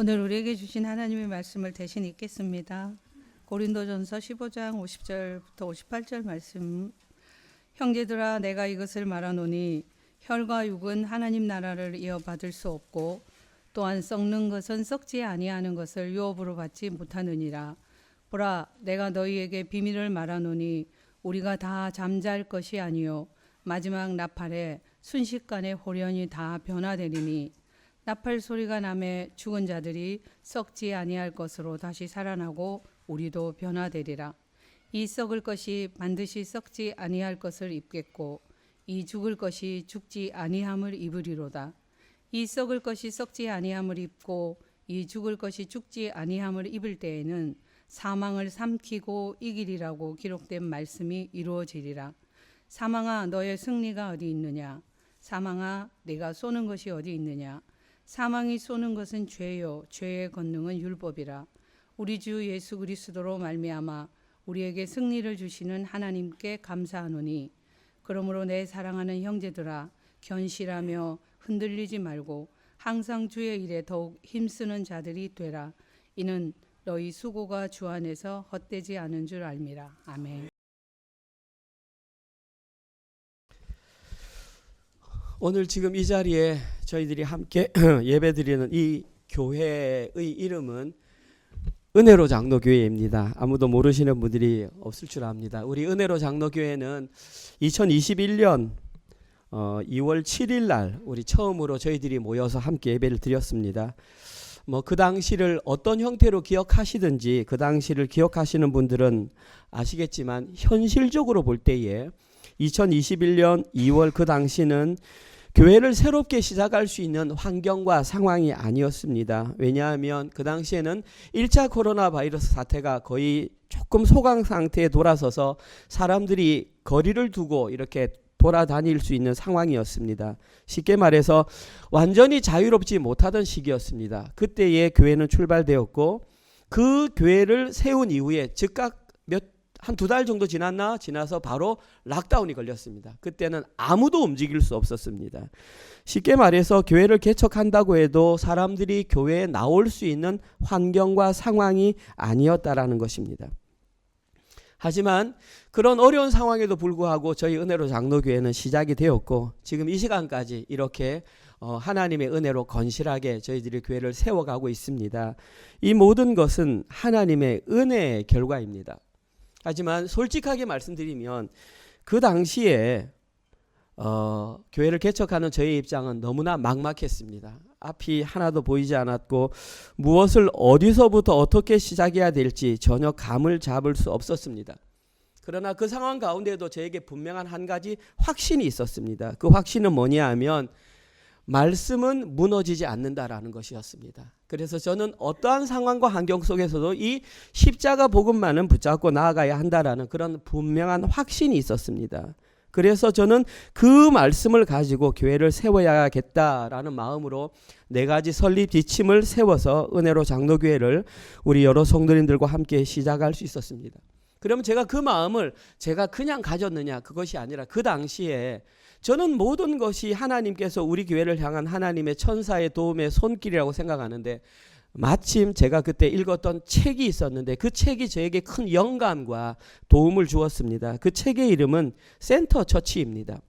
오늘 우리에게 주신 하나님의 말씀을 대신 읽겠습니다. 고린도전서 15장 50절부터 58절 말씀. 형제들아, 내가 이것을 말하노니 혈과 육은 하나님 나라를 이어받을 수 없고 또한 썩는 것은 썩지 아니하는 것을 유업으로 받지 못하느니라. 보라, 내가 너희에게 비밀을 말하노니 우리가 다 잠잘 것이 아니요 마지막 나팔에 순식간에 호련히 다 변화되리니 나팔 소리가 나매 죽은 자들이 썩지 아니할 것으로 다시 살아나고 우리도 변화되리라. 이 썩을 것이 반드시 썩지 아니할 것을 입겠고 이 죽을 것이 죽지 아니함을 입으리로다. 이 썩을 것이 썩지 아니함을 입고 이 죽을 것이 죽지 아니함을 입을 때에는 사망을 삼키고 이기리라고 기록된 말씀이 이루어지리라. 사망아, 너의 승리가 어디 있느냐? 사망아, 네가 쏘는 것이 어디 있느냐? 사망이 쏘는 것은 죄요, 죄의 권능은 율법이라. 우리 주 예수 그리스도로 말미암아 우리에게 승리를 주시는 하나님께 감사하노니, 그러므로 내 사랑하는 형제들아, 견실하며 흔들리지 말고 항상 주의 일에 더욱 힘쓰는 자들이 되라. 이는 너희 수고가 주 안에서 헛되지 않은 줄 알미라. 아멘. 오늘 지금 이 자리에 저희들이 함께 예배드리는 이 교회의 이름은 은혜로 장로교회입니다. 아무도 모르시는 분들이 없을 줄 압니다. 우리 은혜로 장로교회는 2021년 2월 7일 날 우리 처음으로 저희들이 모여서 함께 예배를 드렸습니다. 그 당시를 어떤 형태로 기억하시든지 그 당시를 기억하시는 분들은 아시겠지만 현실적으로 볼 때에 2021년 2월 그 당시는 교회를 새롭게 시작할 수 있는 환경과 상황이 아니었습니다. 왜냐하면 그 당시에는 1차 코로나 바이러스 사태가 거의 조금 소강 상태에 돌아서서 사람들이 거리를 두고 이렇게 돌아다닐 수 있는 상황이었습니다. 쉽게 말해서 완전히 자유롭지 못하던 시기였습니다. 그때에 교회는 출발되었고 그 교회를 세운 이후에 즉각 한 2달 정도 지나서 바로 락다운이 걸렸습니다. 그때는 아무도 움직일 수 없었습니다. 쉽게 말해서 교회를 개척한다고 해도 사람들이 교회에 나올 수 있는 환경과 상황이 아니었다라는 것입니다. 하지만 그런 어려운 상황에도 불구하고 저희 은혜로 장로교회는 시작이 되었고 지금 이 시간까지 이렇게 하나님의 은혜로 건실하게 저희들이 교회를 세워가고 있습니다. 이 모든 것은 하나님의 은혜의 결과입니다. 하지만 솔직하게 말씀드리면 그 당시에 교회를 개척하는 저의 입장은 너무나 막막했습니다. 앞이 하나도 보이지 않았고 무엇을 어디서부터 어떻게 시작해야 될지 전혀 감을 잡을 수 없었습니다. 그러나 그 상황 가운데도 저에게 분명한 한 가지 확신이 있었습니다. 그 확신은 뭐냐 하면 말씀은 무너지지 않는다라는 것이었습니다. 그래서 저는 어떠한 상황과 환경 속에서도 이 십자가 복음만은 붙잡고 나아가야 한다라는 그런 분명한 확신이 있었습니다. 그래서 저는 그 말씀을 가지고 교회를 세워야겠다라는 마음으로 4가지 설립 지침을 세워서 은혜로 장로교회를 우리 여러 성도님들과 함께 시작할 수 있었습니다. 그러면 제가 그 마음을 제가 그냥 가졌느냐, 그것이 아니라 그 당시에 저는 모든 것이 하나님께서 우리 교회를 향한 하나님의 천사의 도움의 손길이라고 생각하는데, 마침 제가 그때 읽었던 책이 있었는데 그 책이 저에게 큰 영감과 도움을 주었습니다. 그 책의 이름은 센터 처치입니다.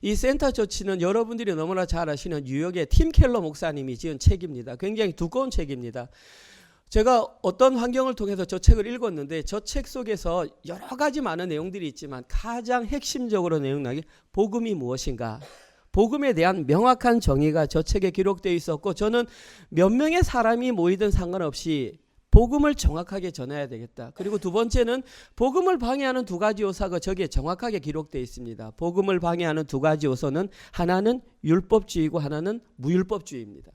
이 센터 처치는 여러분들이 너무나 잘 아시는 뉴욕의 팀 켈러 목사님이 지은 책입니다. 굉장히 두꺼운 책입니다. 제가 어떤 환경을 통해서 저 책을 읽었는데 저 책 속에서 여러 가지 많은 내용들이 있지만 가장 핵심적으로 내용나게 복음이 무엇인가, 복음에 대한 명확한 정의가 저 책에 기록되어 있었고, 저는 몇 명의 사람이 모이든 상관없이 복음을 정확하게 전해야 되겠다. 그리고 두 번째는 복음을 방해하는 2가지 요소가 저기에 정확하게 기록되어 있습니다. 복음을 방해하는 2가지 요소는 하나는 율법주의고 하나는 무율법주의입니다.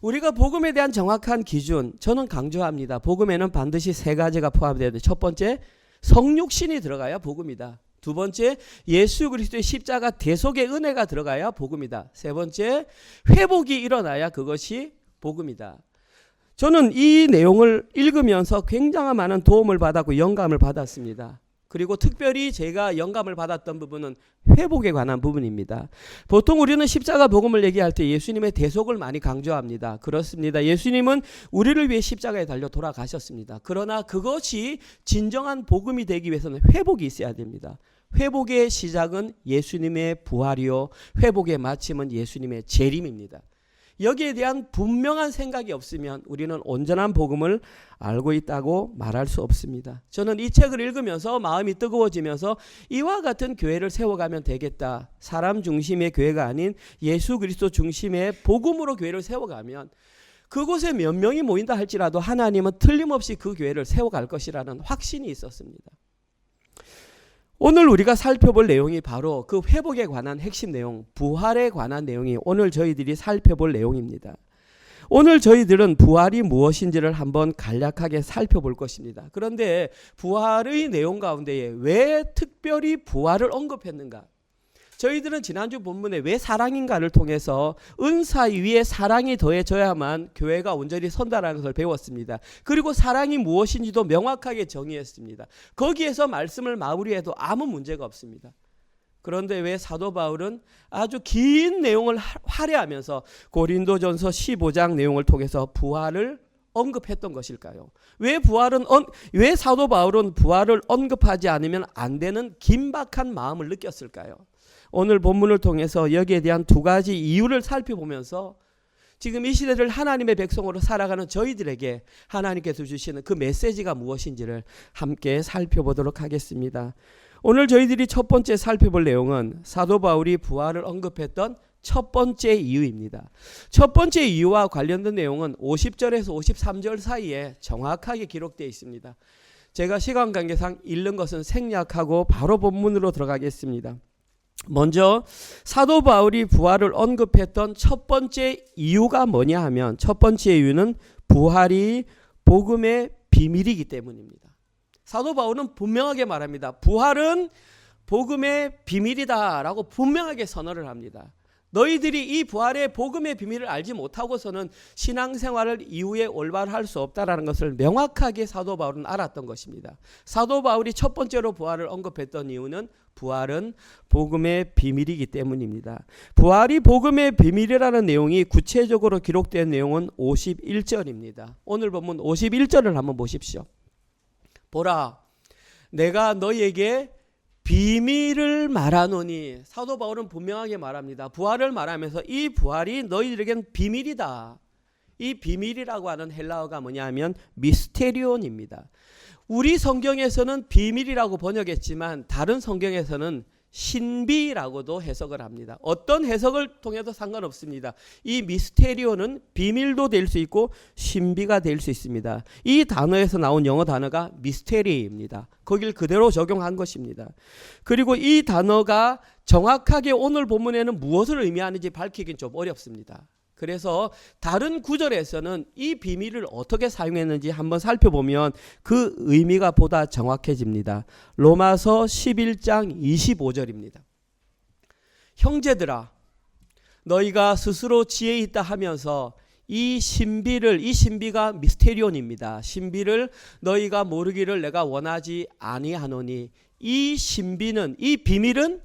우리가 복음에 대한 정확한 기준, 저는 강조합니다. 복음에는 반드시 3가지가 포함되어야 돼요. 첫 번째, 성육신이 들어가야 복음이다. 두 번째, 예수 그리스도의 십자가 대속의 은혜가 들어가야 복음이다. 세 번째, 회복이 일어나야 그것이 복음이다. 저는 이 내용을 읽으면서 굉장히 많은 도움을 받았고 영감을 받았습니다. 그리고 특별히 제가 영감을 받았던 부분은 회복에 관한 부분입니다. 보통 우리는 십자가 복음을 얘기할 때 예수님의 대속을 많이 강조합니다. 그렇습니다. 예수님은 우리를 위해 십자가에 달려 돌아가셨습니다. 그러나 그것이 진정한 복음이 되기 위해서는 회복이 있어야 됩니다. 회복의 시작은 예수님의 부활이요, 회복의 마침은 예수님의 재림입니다. 여기에 대한 분명한 생각이 없으면 우리는 온전한 복음을 알고 있다고 말할 수 없습니다. 저는 이 책을 읽으면서 마음이 뜨거워지면서 이와 같은 교회를 세워가면 되겠다. 사람 중심의 교회가 아닌 예수 그리스도 중심의 복음으로 교회를 세워가면 그곳에 몇 명이 모인다 할지라도 하나님은 틀림없이 그 교회를 세워갈 것이라는 확신이 있었습니다. 오늘 우리가 살펴볼 내용이 바로 그 회복에 관한 핵심 내용, 부활에 관한 내용이 오늘 저희들이 살펴볼 내용입니다. 오늘 저희들은 부활이 무엇인지를 한번 간략하게 살펴볼 것입니다. 그런데 부활의 내용 가운데에 왜 특별히 부활을 언급했는가? 저희들은 지난주 본문에 왜 사랑인가를 통해서 은사 위에 사랑이 더해져야만 교회가 온전히 선다라는 것을 배웠습니다. 그리고 사랑이 무엇인지도 명확하게 정의했습니다. 거기에서 말씀을 마무리해도 아무 문제가 없습니다. 그런데 왜 사도 바울은 아주 긴 내용을 할애하면서 고린도전서 15장 내용을 통해서 부활을 언급했던 것일까요? 왜 사도 바울은 부활을 언급하지 않으면 안 되는 긴박한 마음을 느꼈을까요? 오늘 본문을 통해서 여기에 대한 두 가지 이유를 살펴보면서 지금 이 시대를 하나님의 백성으로 살아가는 저희들에게 하나님께서 주시는 그 메시지가 무엇인지를 함께 살펴보도록 하겠습니다. 오늘 저희들이 첫 번째 살펴볼 내용은 사도 바울이 부활을 언급했던 첫 번째 이유입니다. 첫 번째 이유와 관련된 내용은 50절에서 53절 사이에 정확하게 기록되어 있습니다. 제가 시간 관계상 읽는 것은 생략하고 바로 본문으로 들어가겠습니다. 먼저 사도 바울이 부활을 언급했던 첫 번째 이유가 뭐냐 하면 첫 번째 이유는 부활이 복음의 비밀이기 때문입니다. 사도 바울은 분명하게 말합니다. 부활은 복음의 비밀이다라고 분명하게 선언을 합니다. 너희들이 이 부활의 복음의 비밀을 알지 못하고서는 신앙생활을 이후에 올바로 할 수 없다라는 것을 명확하게 사도 바울은 알았던 것입니다. 사도 바울이 첫 번째로 부활을 언급했던 이유는 부활은 복음의 비밀이기 때문입니다. 부활이 복음의 비밀이라는 내용이 구체적으로 기록된 내용은 51절입니다. 오늘 본문 51절을 한번 보십시오. 보라, 내가 너희에게 비밀을 말하노니. 사도 바울은 분명하게 말합니다. 부활을 말하면서 이 부활이 너희들에겐 비밀이다. 이 비밀이라고 하는 헬라어가 뭐냐 하면 미스테리온입니다. 우리 성경에서는 비밀이라고 번역했지만 다른 성경에서는 신비라고도 해석을 합니다. 어떤 해석을 통해도 상관없습니다. 이 미스테리오는 비밀도 될 수 있고 신비가 될 수 있습니다. 이 단어에서 나온 영어 단어가 미스테리입니다. 거길 그대로 적용한 것입니다. 그리고 이 단어가 정확하게 오늘 본문에는 무엇을 의미하는지 밝히긴 좀 어렵습니다. 그래서 다른 구절에서는 이 비밀을 어떻게 사용했는지 한번 살펴보면 그 의미가 보다 정확해집니다. 로마서 11장 25절입니다. 형제들아, 너희가 스스로 지혜 있다 하면서 이 신비가 미스테리온입니다. 신비를 너희가 모르기를 내가 원하지 아니하노니. 이 비밀은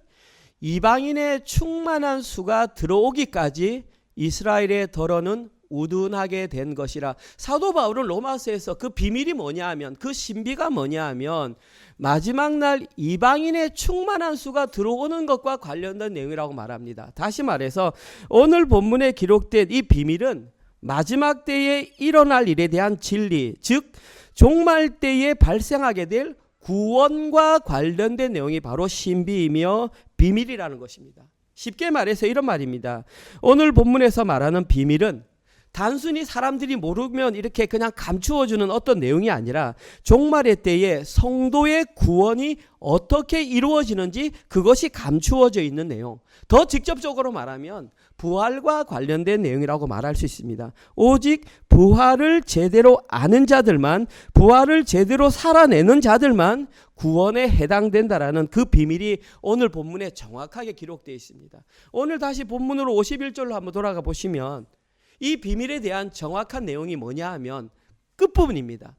이방인의 충만한 수가 들어오기까지 이스라엘의 더러는 우둔하게 된 것이라. 사도 바울은 로마서에서 그 비밀이 뭐냐 하면, 그 신비가 뭐냐 하면 마지막 날 이방인의 충만한 수가 들어오는 것과 관련된 내용이라고 말합니다. 다시 말해서 오늘 본문에 기록된 이 비밀은 마지막 때에 일어날 일에 대한 진리, 즉 종말 때에 발생하게 될 구원과 관련된 내용이 바로 신비이며 비밀이라는 것입니다. 쉽게 말해서 이런 말입니다. 오늘 본문에서 말하는 비밀은 단순히 사람들이 모르면 이렇게 그냥 감추어주는 어떤 내용이 아니라 종말의 때에 성도의 구원이 어떻게 이루어지는지 그것이 감추어져 있는 내용. 더 직접적으로 말하면 부활과 관련된 내용이라고 말할 수 있습니다. 오직 부활을 제대로 아는 자들만, 부활을 제대로 살아내는 자들만 구원에 해당된다라는 그 비밀이 오늘 본문에 정확하게 기록되어 있습니다. 오늘 다시 본문으로 51절로 한번 돌아가 보시면 이 비밀에 대한 정확한 내용이 뭐냐 하면 끝부분입니다.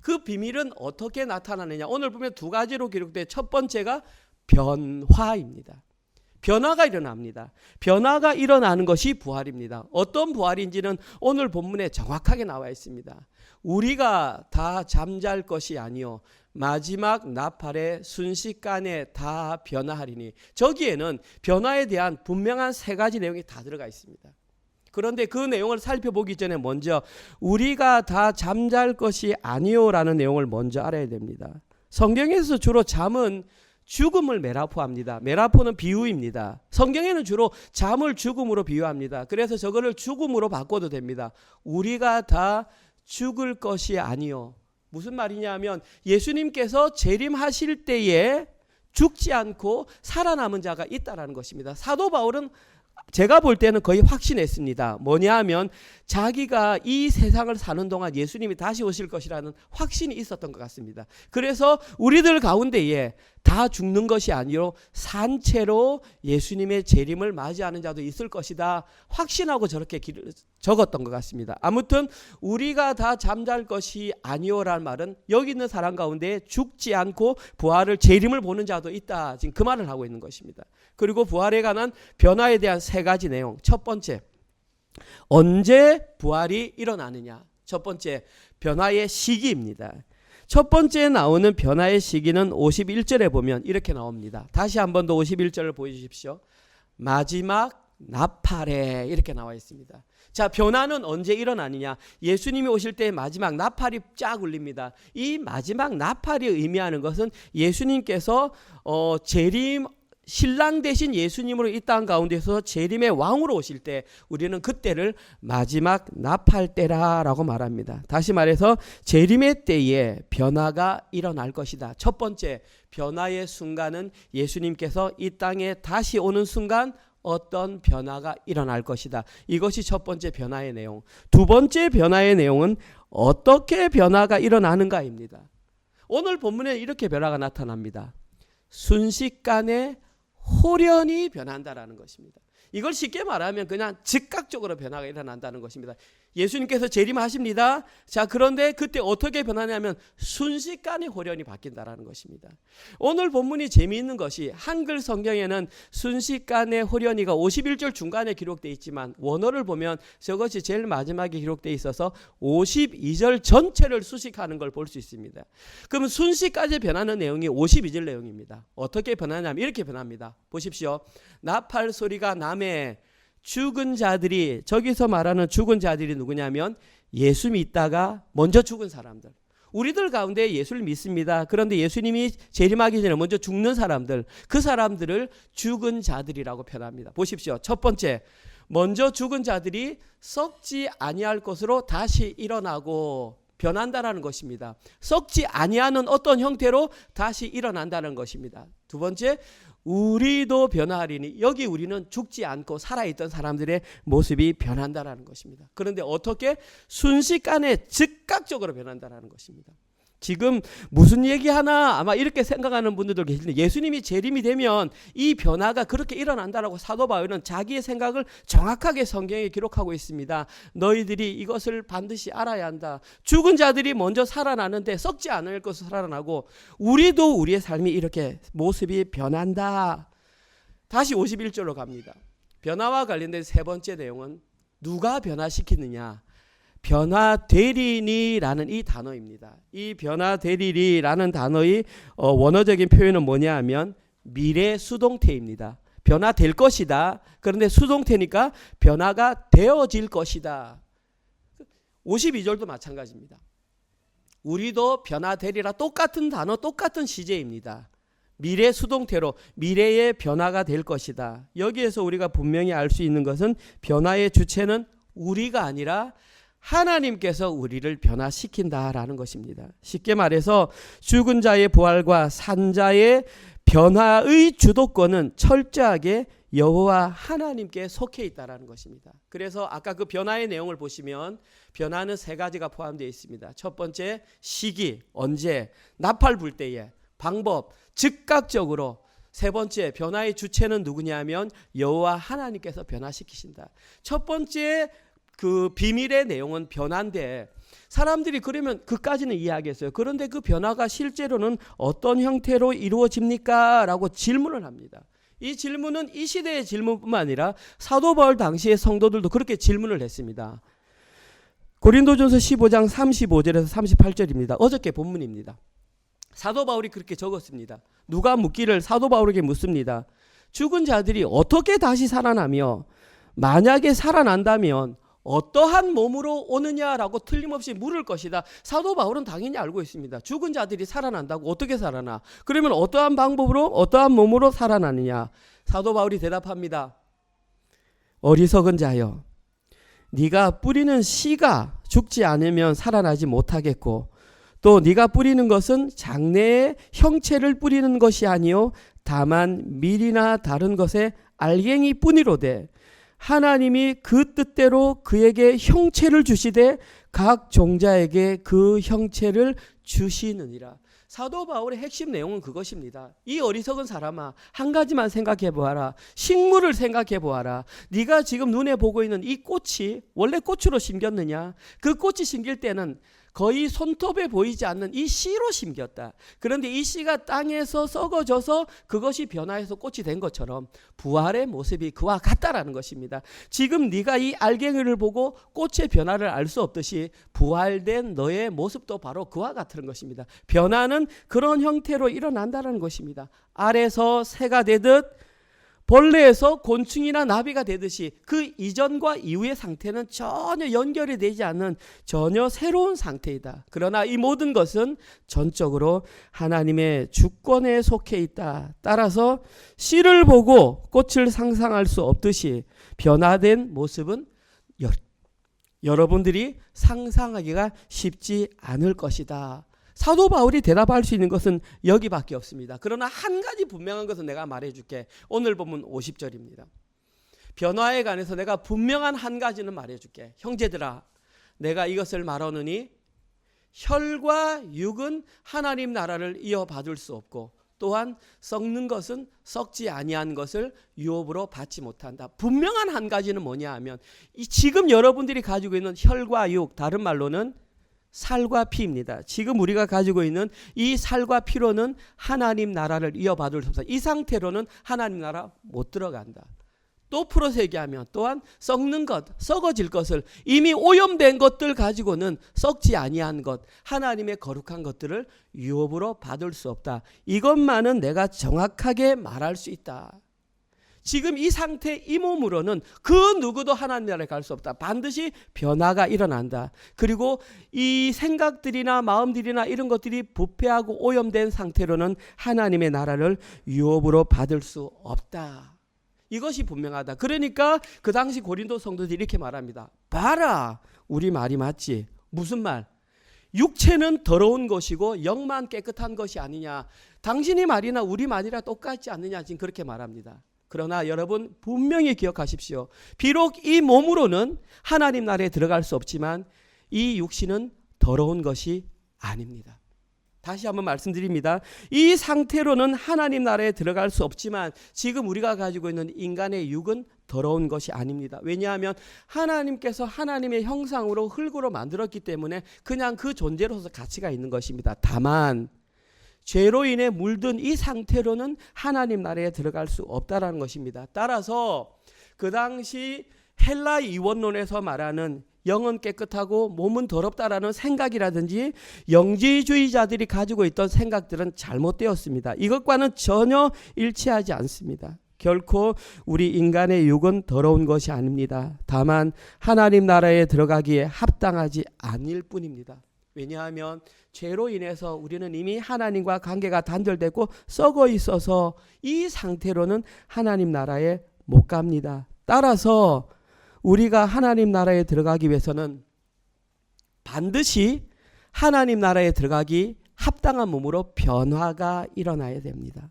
그 비밀은 어떻게 나타나느냐? 오늘 보면 두 가지로 기록돼 첫 번째가 변화입니다. 변화가 일어납니다. 변화가 일어나는 것이 부활입니다. 어떤 부활인지는 오늘 본문에 정확하게 나와 있습니다. 우리가 다 잠잘 것이 아니요 마지막 나팔의 순식간에 다 변화하리니, 저기에는 변화에 대한 분명한 세 가지 내용이 다 들어가 있습니다. 그런데 그 내용을 살펴보기 전에 먼저 우리가 다 잠잘 것이 아니요라는 내용을 먼저 알아야 됩니다. 성경에서 주로 잠은 죽음을 메라포합니다. 메라포는 비유입니다. 성경에는 주로 잠을 죽음으로 비유합니다. 그래서 저거를 죽음으로 바꿔도 됩니다. 우리가 다 죽을 것이 아니요. 무슨 말이냐면 예수님께서 재림하실 때에 죽지 않고 살아남은 자가 있다라는 것입니다. 사도 바울은 제가 볼 때는 거의 확신했습니다. 뭐냐 하면 자기가 이 세상을 사는 동안 예수님이 다시 오실 것이라는 확신이 있었던 것 같습니다. 그래서 우리들 가운데에 다 죽는 것이 아니라 산채로 예수님의 재림을 맞이하는 자도 있을 것이다 확신하고 저렇게 적었던 것 같습니다. 아무튼 우리가 다 잠잘 것이 아니오라는 말은 여기 있는 사람 가운데 죽지 않고 부활을 재림을 보는 자도 있다, 지금 그 말을 하고 있는 것입니다. 그리고 부활에 관한 변화에 대한 세 가지 내용. 첫 번째, 언제 부활이 일어나느냐. 첫 번째, 변화의 시기입니다. 첫 번째 나오는 변화의 시기는 51절에 보면 이렇게 나옵니다. 다시 한 번 더 51절을 보여주십시오. 마지막 나팔에 이렇게 나와 있습니다. 자, 변화는 언제 일어나느냐? 예수님이 오실 때 마지막 나팔이 쫙 울립니다. 이 마지막 나팔이 의미하는 것은 예수님께서 재림, 신랑 되신 예수님으로 이 땅 가운데서 재림의 왕으로 오실 때 우리는 그때를 마지막 나팔 때라라고 말합니다. 다시 말해서 재림의 때에 변화가 일어날 것이다. 첫 번째 변화의 순간은 예수님께서 이 땅에 다시 오는 순간 어떤 변화가 일어날 것이다. 이것이 첫 번째 변화의 내용. 두 번째 변화의 내용은 어떻게 변화가 일어나는가입니다. 오늘 본문에 이렇게 변화가 나타납니다. 순식간에 홀연히 변한다라는 것입니다. 이걸 쉽게 말하면 그냥 즉각적으로 변화가 일어난다는 것입니다. 예수님께서 재림하십니다. 자, 그런데 그때 어떻게 변하냐면 순식간에 홀연히 바뀐다라는 것입니다. 오늘 본문이 재미있는 것이 한글 성경에는 순식간에 홀연히가 51절 중간에 기록되어 있지만 원어를 보면 저것이 제일 마지막에 기록되어 있어서 52절 전체를 수식하는 걸 볼 수 있습니다. 그러면 순식간에 변하는 내용이 52절 내용입니다. 어떻게 변하냐면 이렇게 변합니다. 보십시오. 나팔 소리가 남에 죽은 자들이, 저기서 말하는 죽은 자들이 누구냐면 예수 믿다가 먼저 죽은 사람들. 우리들 가운데 예수를 믿습니다. 그런데 예수님이 재림하기 전에 먼저 죽는 사람들, 그 사람들을 죽은 자들이라고 표현합니다. 보십시오. 첫 번째, 먼저 죽은 자들이 썩지 아니할 것으로 다시 일어나고 변한다라는 것입니다. 썩지 아니하는 어떤 형태로 다시 일어난다는 것입니다. 두 번째, 우리도 변화하리니, 여기 우리는 죽지 않고 살아있던 사람들의 모습이 변한다라는 것입니다. 그런데 어떻게? 순식간에 즉각적으로 변한다라는 것입니다. 지금 무슨 얘기하나 아마 이렇게 생각하는 분들도 계신데, 예수님이 재림이 되면 이 변화가 그렇게 일어난다라고 사도 바울은 자기의 생각을 정확하게 성경에 기록하고 있습니다. 너희들이 이것을 반드시 알아야 한다. 죽은 자들이 먼저 살아나는데 썩지 않을 것으로 살아나고 우리도 우리의 삶이 이렇게 모습이 변한다. 다시 51절로 갑니다. 변화와 관련된 세 번째 내용은 누가 변화시키느냐? 변화되리니라는 이 단어입니다. 이 변화되리니라는 단어의 원어적인 표현은 뭐냐 하면 미래 수동태입니다. 변화될 것이다. 그런데 수동태니까 변화가 되어질 것이다. 52절도 마찬가지입니다. 우리도 변화되리라, 똑같은 단어, 똑같은 시제입니다. 미래 수동태로 미래의 변화가 될 것이다. 여기에서 우리가 분명히 알 수 있는 것은 변화의 주체는 우리가 아니라 하나님께서 우리를 변화시킨다라는 것입니다. 쉽게 말해서 죽은 자의 부활과 산 자의 변화의 주도권은 철저하게 여호와 하나님께 속해 있다라는 것입니다. 그래서 아까 그 변화의 내용을 보시면 변화는 세 가지가 포함되어 있습니다. 첫 번째, 시기, 언제, 나팔 불 때에, 방법, 즉각적으로. 세 번째, 변화의 주체는 누구냐면 여호와 하나님께서 변화시키신다. 첫 번째 그 비밀의 내용은 변화인데 사람들이 그러면 그까지는 이해하겠어요. 그런데 그 변화가 실제로는 어떤 형태로 이루어집니까? 라고 질문을 합니다. 이 질문은 이 시대의 질문뿐만 아니라 사도 바울 당시의 성도들도 그렇게 질문을 했습니다. 고린도전서 15장 35절에서 38절입니다. 어저께 본문입니다. 사도 바울이 그렇게 적었습니다. 누가 묻기를 사도 바울에게 묻습니다. 죽은 자들이 어떻게 다시 살아나며 만약에 살아난다면 어떠한 몸으로 오느냐라고 틀림없이 물을 것이다. 사도 바울은 당연히 알고 있습니다. 죽은 자들이 살아난다고 어떻게 살아나? 그러면 어떠한 방법으로 어떠한 몸으로 살아나느냐? 사도 바울이 대답합니다. 어리석은 자여, 네가 뿌리는 씨가 죽지 않으면 살아나지 못하겠고 또 네가 뿌리는 것은 장래의 형체를 뿌리는 것이 아니요 다만 밀이나 다른 것의 알갱이 뿐이로되 하나님이 그 뜻대로 그에게 형체를 주시되 각 종자에게 그 형체를 주시느니라. 사도 바울의 핵심 내용은 그것입니다. 이 어리석은 사람아, 한 가지만 생각해 보아라. 식물을 생각해 보아라. 네가 지금 눈에 보고 있는 이 꽃이 원래 꽃으로 심겼느냐? 그 꽃이 심길 때는 거의 손톱에 보이지 않는 이 씨로 심겼다. 그런데 이 씨가 땅에서 썩어져서 그것이 변화해서 꽃이 된 것처럼 부활의 모습이 그와 같다라는 것입니다. 지금 네가 이 알갱이를 보고 꽃의 변화를 알 수 없듯이 부활된 너의 모습도 바로 그와 같은 것입니다. 변화는 그런 형태로 일어난다는 것입니다. 알에서 새가 되듯 벌레에서 곤충이나 나비가 되듯이 그 이전과 이후의 상태는 전혀 연결이 되지 않는 전혀 새로운 상태이다. 그러나 이 모든 것은 전적으로 하나님의 주권에 속해 있다. 따라서 씨를 보고 꽃을 상상할 수 없듯이 변화된 모습은 여러분들이 상상하기가 쉽지 않을 것이다. 사도 바울이 대답할 수 있는 것은 여기밖에 없습니다. 그러나 한 가지 분명한 것은 내가 말해줄게. 오늘 본문 50절입니다. 변화에 관해서 내가 분명한 한 가지는 말해줄게. 형제들아, 내가 이것을 말하노니 혈과 육은 하나님 나라를 이어받을 수 없고 또한 썩는 것은 썩지 아니한 것을 유업으로 받지 못한다. 분명한 한 가지는 뭐냐 하면 지금 여러분들이 가지고 있는 혈과 육, 다른 말로는 살과 피입니다. 지금 우리가 가지고 있는 이 살과 피로는 하나님 나라를 이어받을 수 없다. 이 상태로는 하나님 나라 못 들어간다. 또 풀어서 얘기하면 또한 썩는 것, 썩어질 것을 이미 오염된 것들 가지고는 썩지 아니한 것, 하나님의 거룩한 것들을 유업으로 받을 수 없다. 이것만은 내가 정확하게 말할 수 있다. 지금 이 상태, 이 몸으로는 그 누구도 하나님 나라에 갈 수 없다. 반드시 변화가 일어난다. 그리고 이 생각들이나 마음들이나 이런 것들이 부패하고 오염된 상태로는 하나님의 나라를 유업으로 받을 수 없다. 이것이 분명하다. 그러니까 그 당시 고린도 성도들이 이렇게 말합니다. 봐라, 우리 말이 맞지? 무슨 말? 육체는 더러운 것이고 영만 깨끗한 것이 아니냐. 당신이 말이나 우리 말이나 똑같지 않느냐. 지금 그렇게 말합니다. 그러나 여러분 분명히 기억하십시오. 비록 이 몸으로는 하나님 나라에 들어갈 수 없지만 이 육신은 더러운 것이 아닙니다. 다시 한번 말씀드립니다. 이 상태로는 하나님 나라에 들어갈 수 없지만 지금 우리가 가지고 있는 인간의 육은 더러운 것이 아닙니다. 왜냐하면 하나님께서 하나님의 형상으로 흙으로 만들었기 때문에 그냥 그 존재로서 가치가 있는 것입니다. 다만 죄로 인해 물든 이 상태로는 하나님 나라에 들어갈 수 없다라는 것입니다. 따라서 그 당시 헬라 이원론에서 말하는 영은 깨끗하고 몸은 더럽다라는 생각이라든지 영지주의자들이 가지고 있던 생각들은 잘못되었습니다. 이것과는 전혀 일치하지 않습니다. 결코 우리 인간의 육은 더러운 것이 아닙니다. 다만 하나님 나라에 들어가기에 합당하지 않을 뿐입니다. 왜냐하면 죄로 인해서 우리는 이미 하나님과 관계가 단절되고 썩어 있어서 이 상태로는 하나님 나라에 못 갑니다. 따라서 우리가 하나님 나라에 들어가기 위해서는 반드시 하나님 나라에 들어가기 합당한 몸으로 변화가 일어나야 됩니다.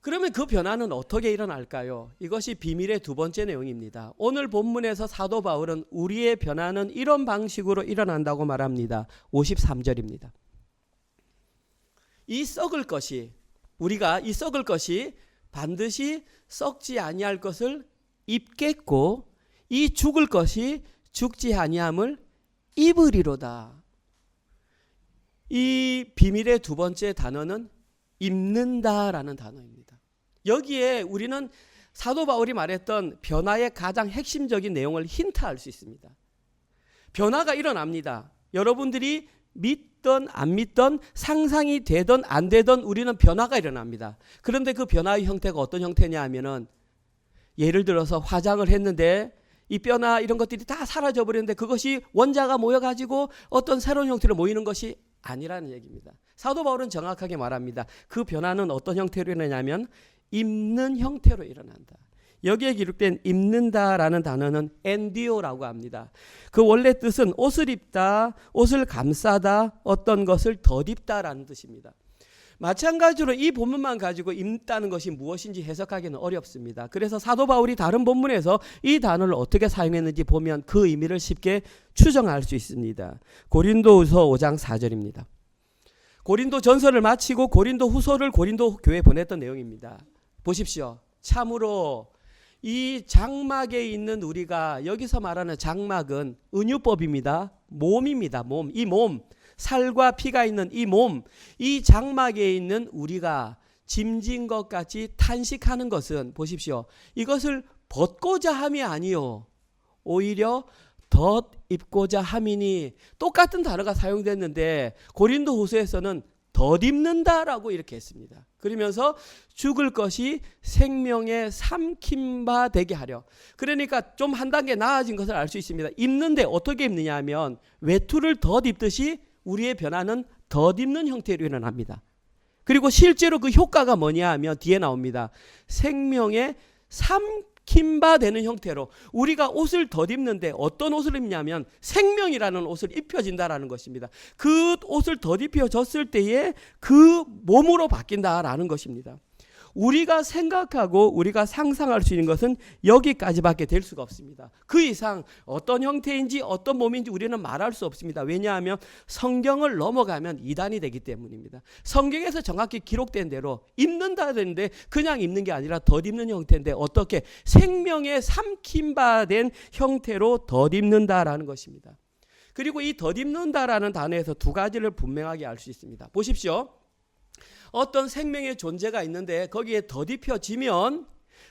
그러면 그 변화는 어떻게 일어날까요? 이것이 비밀의 두 번째 내용입니다. 오늘 본문에서 사도 바울은 우리의 변화는 이런 방식으로 일어난다고 말합니다. 53절입니다. 이 썩을 것이 반드시 썩지 아니할 것을 입겠고 이 죽을 것이 죽지 아니함을 입으리로다. 이 비밀의 두 번째 단어는 입는다라는 단어입니다. 여기에 우리는 사도 바울이 말했던 변화의 가장 핵심적인 내용을 힌트할 수 있습니다. 변화가 일어납니다. 여러분들이 믿던 안 믿던, 상상이 되던 안 되던 우리는 변화가 일어납니다. 그런데 그 변화의 형태가 어떤 형태냐 하면은, 예를 들어서 화장을 했는데 이 뼈나 이런 것들이 다 사라져 버렸는데 그것이 원자가 모여가지고 어떤 새로운 형태로 모이는 것이 아니라는 얘기입니다. 사도 바울은 정확하게 말합니다. 그 변화는 어떤 형태로 일어나냐면 입는 형태로 일어난다. 여기에 기록된 입는다라는 단어는 엔디오라고 합니다. 그 원래 뜻은 옷을 입다, 옷을 감싸다, 어떤 것을 덧입다라는 뜻입니다. 마찬가지로 이 본문만 가지고 입다는 것이 무엇인지 해석하기는 어렵습니다. 그래서 사도 바울이 다른 본문에서 이 단어를 어떻게 사용했는지 보면 그 의미를 쉽게 추정할 수 있습니다. 고린도후서 5장 4절입니다. 고린도 전서를 마치고 고린도 후서를 고린도 교회에 보냈던 내용입니다. 보십시오. 참으로 이 장막에 있는 우리가, 여기서 말하는 장막은 은유법입니다. 몸입니다. 몸. 이 몸, 살과 피가 있는 이 몸, 이 장막에 있는 우리가 짐진 것 같이 탄식하는 것은, 보십시오, 이것을 벗고자 함이 아니요 오히려 덧 입고자 함이니, 똑같은 단어가 사용됐는데 고린도 후서에서는 덧입는다라고 이렇게 했습니다. 그러면서 죽을 것이 생명에 삼킨 바 되게 하려. 그러니까 좀 한 단계 나아진 것을 알 수 있습니다. 입는데 어떻게 입느냐 하면 외투를 덧입듯이 우리의 변화는 덧입는 형태로 일어납니다. 그리고 실제로 그 효과가 뭐냐 하면 뒤에 나옵니다. 생명에 삼킨 바 되는 형태로, 우리가 옷을 덧입는데 어떤 옷을 입냐면 생명이라는 옷을 입혀진다라는 것입니다. 그 옷을 덧입혀졌을 때에 그 몸으로 바뀐다라는 것입니다. 우리가 생각하고 우리가 상상할 수 있는 것은 여기까지밖에 될 수가 없습니다. 그 이상 어떤 형태인지 어떤 몸인지 우리는 말할 수 없습니다. 왜냐하면 성경을 넘어가면 이단이 되기 때문입니다. 성경에서 정확히 기록된 대로 입는다는데 그냥 입는 게 아니라 덧입는 형태인데, 어떻게 생명에 삼킨 바 된 형태로 덧입는다라는 것입니다. 그리고 이 덧입는다라는 단어에서 두 가지를 분명하게 알 수 있습니다. 보십시오. 어떤 생명의 존재가 있는데 거기에 덧입혀지면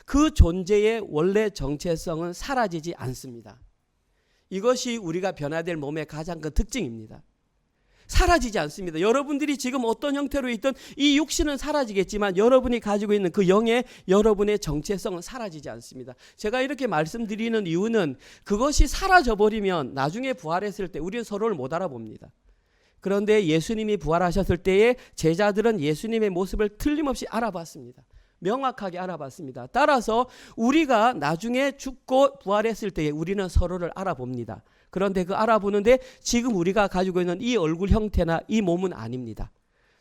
그 존재의 원래 정체성은 사라지지 않습니다. 이것이 우리가 변화될 몸의 가장 큰 특징입니다. 사라지지 않습니다. 여러분들이 지금 어떤 형태로 있든 이 육신은 사라지겠지만 여러분이 가지고 있는 그 영의 여러분의 정체성은 사라지지 않습니다. 제가 이렇게 말씀드리는 이유는 그것이 사라져버리면 나중에 부활했을 때 우리는 서로를 못 알아봅니다. 그런데 예수님이 부활하셨을 때에 제자들은 예수님의 모습을 틀림없이 알아봤습니다. 명확하게 알아봤습니다. 따라서 우리가 나중에 죽고 부활했을 때에 우리는 서로를 알아봅니다. 그런데 그 알아보는데 지금 우리가 가지고 있는 이 얼굴 형태나 이 몸은 아닙니다.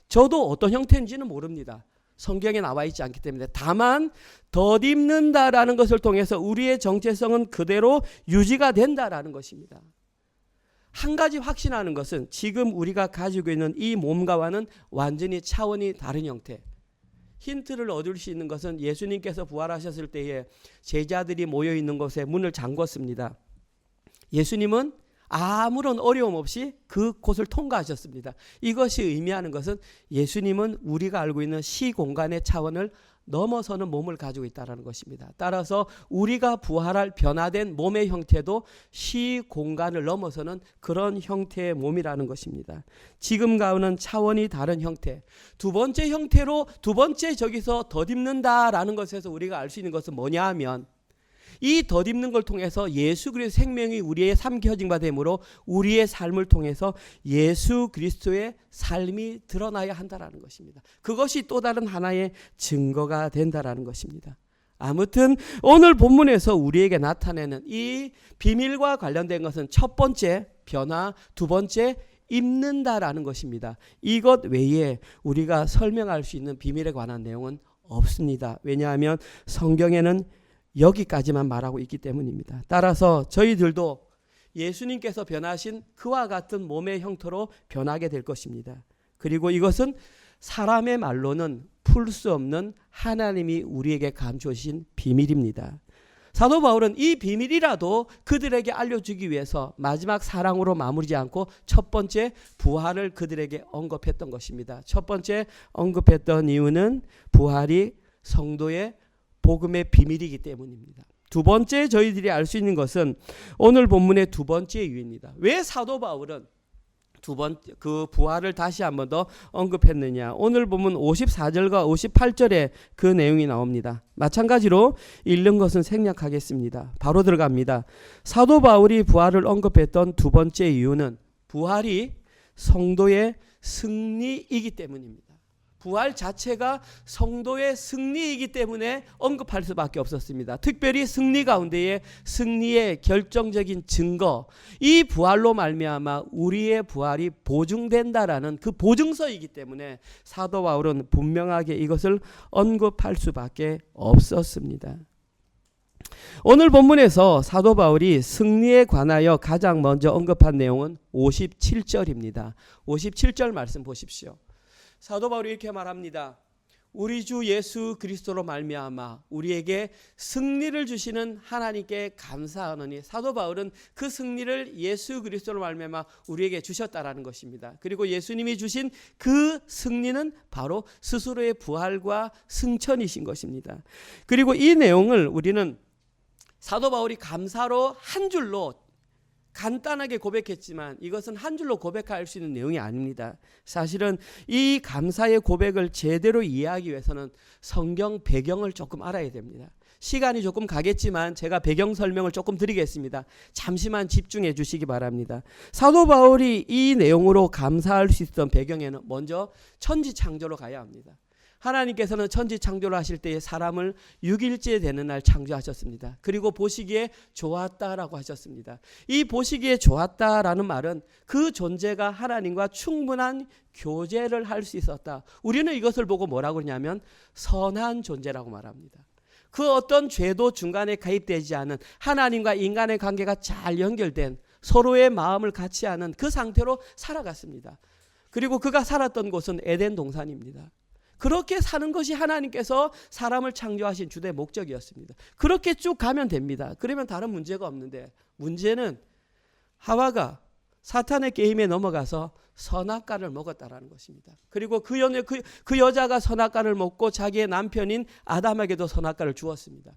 저도 어떤 형태인지는 모릅니다. 성경에 나와 있지 않기 때문에. 다만 덧입는다라는 것을 통해서 우리의 정체성은 그대로 유지가 된다라는 것입니다. 한 가지 확신하는 것은 지금 우리가 가지고 있는 이 몸과는 완전히 차원이 다른 형태. 힌트를 얻을 수 있는 것은 예수님께서 부활하셨을 때에 제자들이 모여 있는 곳에 문을 잠궜습니다. 예수님은 아무런 어려움 없이 그 곳을 통과하셨습니다. 이것이 의미하는 것은 예수님은 우리가 알고 있는 시공간의 차원을 넘어서는 몸을 가지고 있다는 것입니다. 따라서 우리가 부활할 변화된 몸의 형태도 시공간을 넘어서는 그런 형태의 몸이라는 것입니다. 지금과는 차원이 다른 형태. 두 번째 형태로, 두 번째 저기서 덧입는다라는 것에서 우리가 알 수 있는 것은 뭐냐 하면, 이 덧입는 걸 통해서 예수 그리스도의 생명이 우리의 삼켜진 바 되므로 우리의 삶을 통해서 예수 그리스도의 삶이 드러나야 한다라는 것입니다. 그것이 또 다른 하나의 증거가 된다라는 것입니다. 아무튼 오늘 본문에서 우리에게 나타내는 이 비밀과 관련된 것은 첫 번째 변화, 두 번째 입는다라는 것입니다. 이것 외에 우리가 설명할 수 있는 비밀에 관한 내용은 없습니다. 왜냐하면 성경에는 여기까지만 말하고 있기 때문입니다. 따라서 저희들도 예수님께서 변하신 그와 같은 몸의 형태로 변하게 될 것입니다. 그리고 이것은 사람의 말로는 풀 수 없는 하나님이 우리에게 감추신 비밀입니다. 사도 바울은 이 비밀이라도 그들에게 알려주기 위해서 마지막 사랑으로 마무리지 않고 첫 번째 부활을 그들에게 언급했던 것입니다. 첫 번째 언급했던 이유는 부활이 성도의 복음의 비밀이기 때문입니다. 두 번째 저희들이 알 수 있는 것은 오늘 본문의 두 번째 이유입니다. 왜 사도 바울은 그 부활을 다시 한 번 더 언급했느냐. 오늘 보면 54절과 58절에 그 내용이 나옵니다. 마찬가지로 읽는 것은 생략하겠습니다. 바로 들어갑니다. 사도 바울이 부활을 언급했던 두 번째 이유는 부활이 성도의 승리이기 때문입니다. 부활 자체가 성도의 승리이기 때문에 언급할 수밖에 없었습니다. 특별히 승리 가운데에 승리의 결정적인 증거, 이 부활로 말미암아 우리의 부활이 보증된다라는 그 보증서이기 때문에 사도 바울은 분명하게 이것을 언급할 수밖에 없었습니다. 오늘 본문에서 사도 바울이 승리에 관하여 가장 먼저 언급한 내용은 57절입니다. 57절 말씀 보십시오. 사도 바울이 이렇게 말합니다. 우리 주 예수 그리스도로 말미암아 우리에게 승리를 주시는 하나님께 감사하노니. 사도 바울은 그 승리를 예수 그리스도로 말미암아 우리에게 주셨다라는 것입니다. 그리고 예수님이 주신 그 승리는 바로 스스로의 부활과 승천이신 것입니다. 그리고 이 내용을 우리는 사도 바울이 감사로 한 줄로 간단하게 고백했지만 이것은 한 줄로 고백할 수 있는 내용이 아닙니다. 사실은 이 감사의 고백을 제대로 이해하기 위해서는 성경 배경을 조금 알아야 됩니다. 시간이 조금 가겠지만 제가 배경 설명을 조금 드리겠습니다. 잠시만 집중해 주시기 바랍니다. 사도 바울이 이 내용으로 감사할 수 있었던 배경에는 먼저 천지창조로 가야 합니다. 하나님께서는 천지창조를 하실 때에 사람을 6일째 되는 날 창조하셨습니다. 그리고 보시기에 좋았다라고 하셨습니다. 이 보시기에 좋았다라는 말은 그 존재가 하나님과 충분한 교제를 할 수 있었다. 우리는 이것을 보고 뭐라고 그러냐면 선한 존재라고 말합니다. 그 어떤 죄도 중간에 가입되지 않은 하나님과 인간의 관계가 잘 연결된 서로의 마음을 같이 하는 그 상태로 살아갔습니다. 그리고 그가 살았던 곳은 에덴 동산입니다. 그렇게 사는 것이 하나님께서 사람을 창조하신 주된 목적이었습니다. 그렇게 쭉 가면 됩니다. 그러면 다른 문제가 없는데 문제는 하와가 사탄의 게임에 넘어가서 선악과를 먹었다라는 것입니다. 그리고 그 여자가 선악과를 먹고 자기의 남편인 아담에게도 선악과를 주었습니다.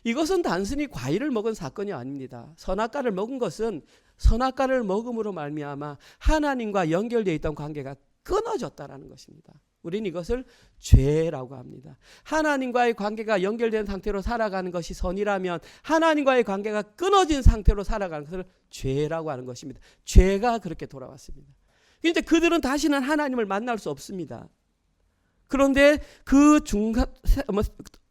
이것은 단순히 과일을 먹은 사건이 아닙니다. 선악과를 먹은 것은 선악과를 먹음으로 말미암아 하나님과 연결되어 있던 관계가 끊어졌다라는 것입니다. 우리는 이것을 죄라고 합니다. 하나님과의 관계가 연결된 상태로 살아가는 것이 선이라면 하나님과의 관계가 끊어진 상태로 살아가는 것을 죄라고 하는 것입니다. 죄가 그렇게 돌아왔습니다. 그런데 그들은 다시는 하나님을 만날 수 없습니다. 그런데 그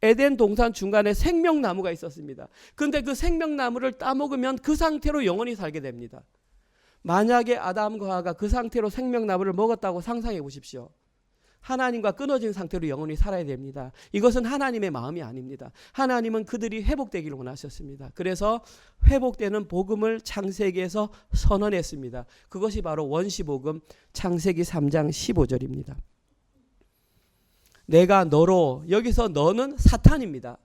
에덴 동산 중간에 생명나무가 있었습니다. 그런데 그 생명나무를 따먹으면 그 상태로 영원히 살게 됩니다. 만약에 아담과 하와가 그 상태로 생명나무를 먹었다고 상상해 보십시오. 하나님과 끊어진 상태로 영원히 살아야 됩니다. 이것은 하나님의 마음이 아닙니다. 하나님은 그들이 회복되기를 원하셨습니다. 그래서 회복되는 복음을 창세기에서 선언했습니다. 그것이 바로 원시복음 창세기 3장 15절입니다. 내가 너로, 여기서 너는 사탄입니다.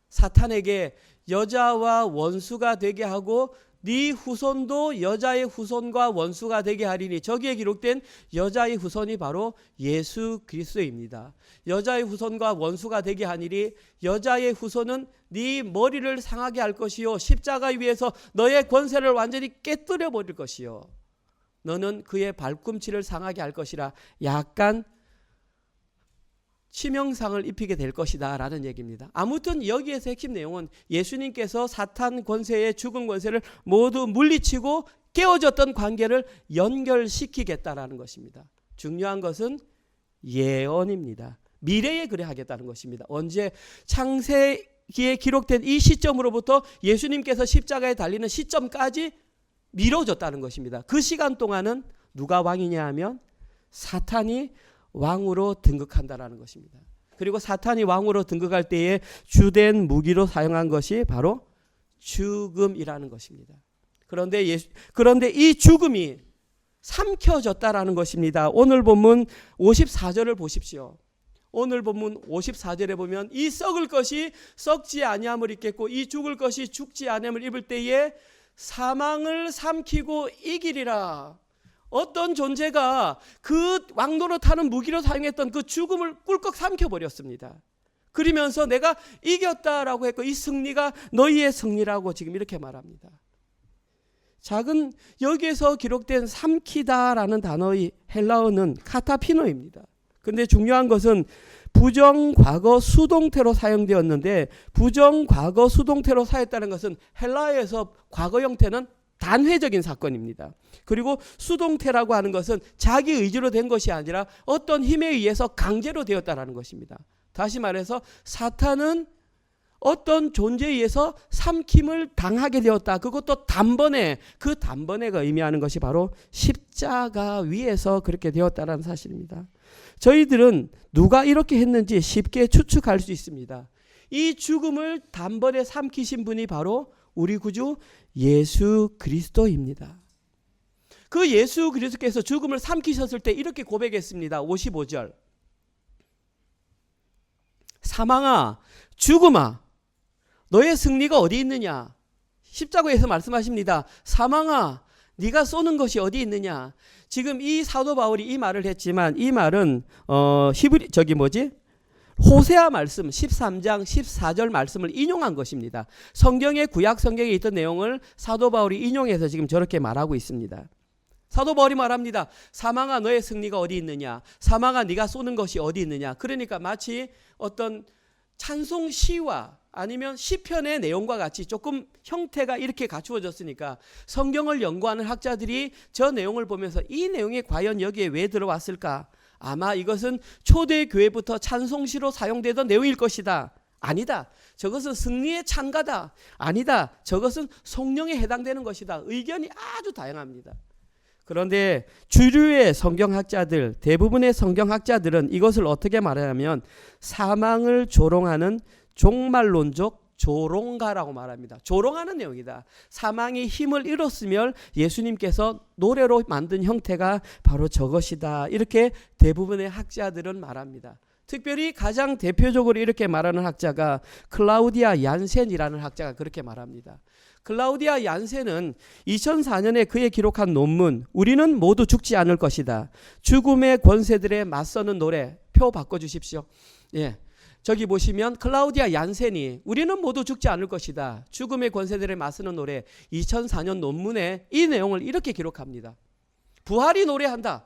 사탄에게 여자와 원수가 되게 하고 네 후손도 여자의 후손과 원수가 되게 하리니, 저기에 기록된 여자의 후손이 바로 예수 그리스도입니다. 여자의 후손과 원수가 되게 하니리, 여자의 후손은 네 머리를 상하게 할 것이요 십자가 위에서 너의 권세를 완전히 깨뜨려 버릴 것이요 너는 그의 발꿈치를 상하게 할 것이라, 약간 치명상을 입히게 될 것이다 라는 얘기입니다. 아무튼 여기에서 핵심 내용은 예수님께서 사탄 권세의 죽은 권세를 모두 물리치고 깨어졌던 관계를 연결시키겠다라는 것입니다. 중요한 것은 예언입니다. 미래에 그래 하겠다는 것입니다. 언제? 창세기에 기록된 이 시점으로부터 예수님께서 십자가에 달리는 시점까지 미뤄졌다는 것입니다. 그 시간 동안은 누가 왕이냐 하면 사탄이 왕으로 등극한다라는 것입니다. 그리고 사탄이 왕으로 등극할 때에 주된 무기로 사용한 것이 바로 죽음이라는 것입니다. 그런데 이 죽음이 삼켜졌다라는 것입니다. 오늘 본문 54절을 보십시오. 오늘 본문 54절에 보면 이 썩을 것이 썩지 아니함을 입겠고 이 죽을 것이 죽지 아니함을 입을 때에 사망을 삼키고 이기리라. 어떤 존재가 그 왕노릇하는 무기로 사용했던 그 죽음을 꿀꺽 삼켜버렸습니다. 그러면서 내가 이겼다라고 했고 이 승리가 너희의 승리라고 지금 이렇게 말합니다. 작은 여기에서 기록된 삼키다라는 단어의 헬라어는 카타피노입니다. 근데 중요한 것은 부정과거 수동태로 사용되었는데 부정과거 수동태로 사용했다는 것은 헬라어에서 과거 형태는 단회적인 사건입니다. 그리고 수동태라고 하는 것은 자기 의지로 된 것이 아니라 어떤 힘에 의해서 강제로 되었다라는 것입니다. 다시 말해서 사탄은 어떤 존재에 의해서 삼킴을 당하게 되었다. 그것도 단번에, 그 단번에가 의미하는 것이 바로 십자가 위에서 그렇게 되었다는 사실입니다. 저희들은 누가 이렇게 했는지 쉽게 추측할 수 있습니다. 이 죽음을 단번에 삼키신 분이 바로 우리 구주 예수 그리스도입니다. 그 예수 그리스도께서 죽음을 삼키셨을 때 이렇게 고백했습니다. 55절. 사망아, 죽음아, 너의 승리가 어디 있느냐? 십자가에서 말씀하십니다. 사망아, 네가 쏘는 것이 어디 있느냐? 지금 이 사도 바울이 이 말을 했지만 이 말은 호세아 말씀 13장 14절 말씀을 인용한 것입니다. 성경의 구약 성경에 있던 내용을 사도 바울이 인용해서 지금 저렇게 말하고 있습니다. 사도 바울이 말합니다. 사망아, 너의 승리가 어디 있느냐? 사망아, 네가 쏘는 것이 어디 있느냐? 그러니까 마치 어떤 찬송 시와 아니면 시편의 내용과 같이 조금 형태가 이렇게 갖추어졌으니까 성경을 연구하는 학자들이 저 내용을 보면서 이 내용이 과연 여기에 왜 들어왔을까? 아마 이것은 초대교회부터 찬송시로 사용되던 내용일 것이다. 아니다. 저것은 승리의 찬가다. 아니다. 저것은 성령에 해당되는 것이다. 의견이 아주 다양합니다. 그런데 주류의 성경학자들, 대부분의 성경학자들은 이것을 어떻게 말하냐면 사망을 조롱하는 종말론적 조롱가라고 말합니다. 조롱하는 내용이다. 사망이 힘을 잃었으면 예수님께서 노래로 만든 형태가 바로 저것이다. 이렇게 대부분의 학자들은 말합니다. 특별히 가장 대표적으로 이렇게 말하는 학자가 클라우디아 얀센이라는 학자가 그렇게 말합니다. 클라우디아 얀센은 2004년에 그의 기록한 논문 우리는 모두 죽지 않을 것이다. 죽음의 권세들에 맞서는 노래 표 바꿔주십시오. 예, 저기 보시면 클라우디아 얀센이 우리는 모두 죽지 않을 것이다. 죽음의 권세들에 맞서는 노래 2004년 논문에 이 내용을 이렇게 기록합니다. 부활이 노래한다.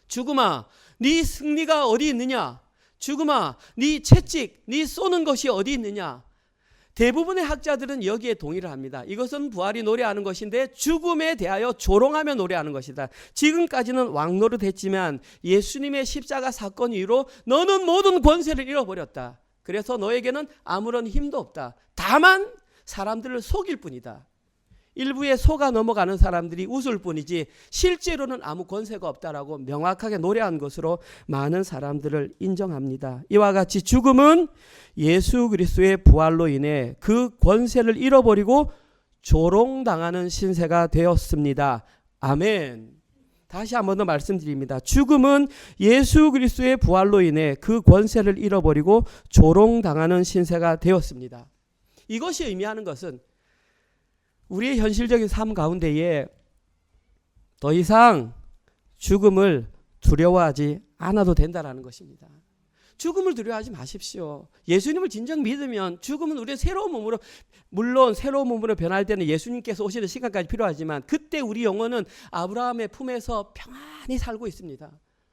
죽음아, 네 승리가 어디 있느냐? 죽음아, 네 채찍, 네 쏘는 것이 어디 있느냐? 대부분의 학자들은 여기에 동의를 합니다. 이것은 부활이 노래하는 것인데 죽음에 대하여 조롱하며 노래하는 것이다. 지금까지는 왕노릇했지만 예수님의 십자가 사건 이후로 너는 모든 권세를 잃어버렸다. 그래서 너에게는 아무런 힘도 없다. 다만 사람들을 속일 뿐이다. 일부에 속아 넘어가는 사람들이 웃을 뿐이지 실제로는 아무 권세가 없다라고 명확하게 노래한 것으로 많은 사람들을 인정합니다. 이와 같이 죽음은 예수 그리스도의 부활로 인해 그 권세를 잃어버리고 조롱당하는 신세가 되었습니다. 아멘. 다시 한 번 더 말씀드립니다. 죽음은 예수 그리스도의 부활로 인해 그 권세를 잃어버리고 조롱당하는 신세가 되었습니다. 이것이 의미하는 것은 우리의 현실적인 삶 가운데에 더 이상 죽음을 두려워하지 않아도 된다는 것입니다. 죽음을 두려워하지 마십시오. 예수님을 진정 믿으면 죽음은 우리의 새로운 몸으로, 물론 새로운 몸으로 변할 때는 예수님께서 오시는 시간까지 필요하지만 그때 우리 영혼은 아브라함의 품에서 평안히 살고 있습니다.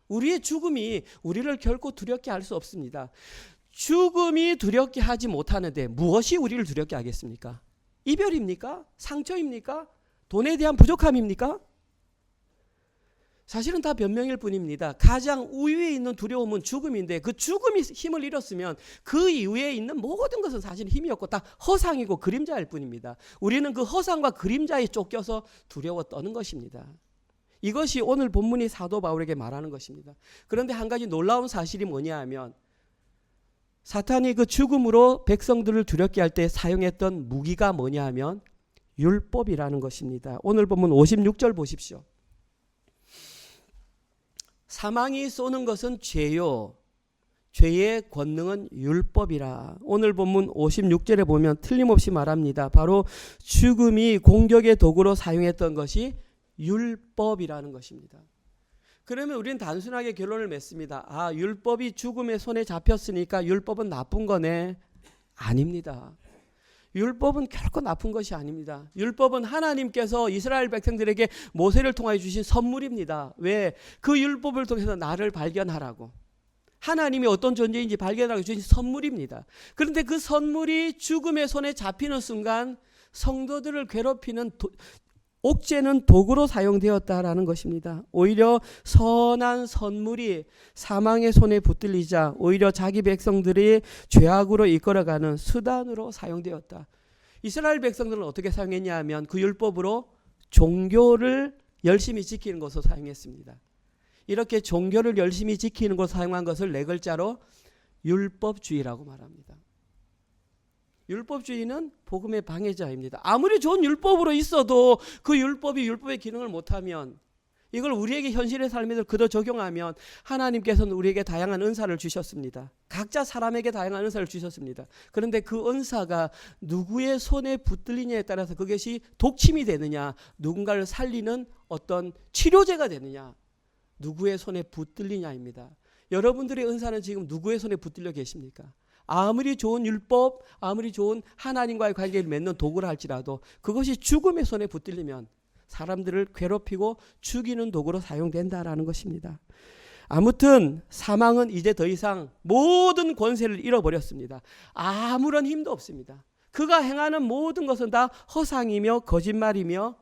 우리의 죽음이 우리를 결코 두렵게 할 수 없습니다. 죽음이 두렵게 하지 못하는데 무엇이 우리를 두렵게 하겠습니까? 이별입니까? 상처입니까? 돈에 대한 부족함입니까? 사실은 다 변명일 뿐입니다. 가장 우위에 있는 두려움은 죽음인데 그 죽음이 힘을 잃었으면 그 이후에 있는 모든 것은 사실 힘이 없고 다 허상이고 그림자일 뿐입니다. 우리는 그 허상과 그림자에 쫓겨서 두려워 떠는 것입니다. 이것이 오늘 본문이 사도 바울에게 말하는 것입니다. 그런데 한 가지 놀라운 사실이 뭐냐 하면 사탄이 그 죽음으로 백성들을 두렵게 할 때 사용했던 무기가 뭐냐 하면 율법이라는 것입니다. 오늘 본문 56절 보십시오. 사망이 쏘는 것은 죄요. 죄의 권능은 율법이라. 오늘 본문 56절에 보면 틀림없이 말합니다. 바로 죽음이 공격의 도구로 사용했던 것이 율법이라는 것입니다. 그러면 우리는 단순하게 결론을 맺습니다. 아, 율법이 죽음의 손에 잡혔으니까 율법은 나쁜 거네. 아닙니다. 율법은 결코 나쁜 것이 아닙니다. 율법은 하나님께서 이스라엘 백성들에게 모세를 통하여 주신 선물입니다. 왜? 그 율법을 통해서 나를 발견하라고. 하나님이 어떤 존재인지 발견하고 주신 선물입니다. 그런데 그 선물이 죽음의 손에 잡히는 순간 성도들을 괴롭히는 옥죄는 도구로 사용되었다라는 것입니다. 오히려 선한 선물이 사망의 손에 붙들리자 오히려 자기 백성들이 죄악으로 이끌어가는 수단으로 사용되었다. 이스라엘 백성들은 어떻게 사용했냐 하면 그 율법으로 종교를 열심히 지키는 것으로 사용했습니다. 이렇게 종교를 열심히 지키는 것으로 사용한 것을 네 글자로 율법주의라고 말합니다. 율법주의는 복음의 방해자입니다. 아무리 좋은 율법으로 있어도 그 율법이 율법의 기능을 못하면, 이걸 우리에게 현실의 삶에서 그대로 적용하면 하나님께서는 우리에게 다양한 은사를 주셨습니다. 각자 사람에게 다양한 은사를 주셨습니다. 그런데 그 은사가 누구의 손에 붙들리냐에 따라서 그것이 독침이 되느냐, 누군가를 살리는 어떤 치료제가 되느냐, 누구의 손에 붙들리냐입니다. 여러분들의 은사는 지금 누구의 손에 붙들려 계십니까? 아무리 좋은 율법, 아무리 좋은 하나님과의 관계를 맺는 도구라 할지라도 그것이 죽음의 손에 붙들리면 사람들을 괴롭히고 죽이는 도구로 사용된다라는 것입니다. 아무튼 사망은 이제 더 이상 모든 권세를 잃어버렸습니다. 아무런 힘도 없습니다. 그가 행하는 모든 것은 다 허상이며 거짓말이며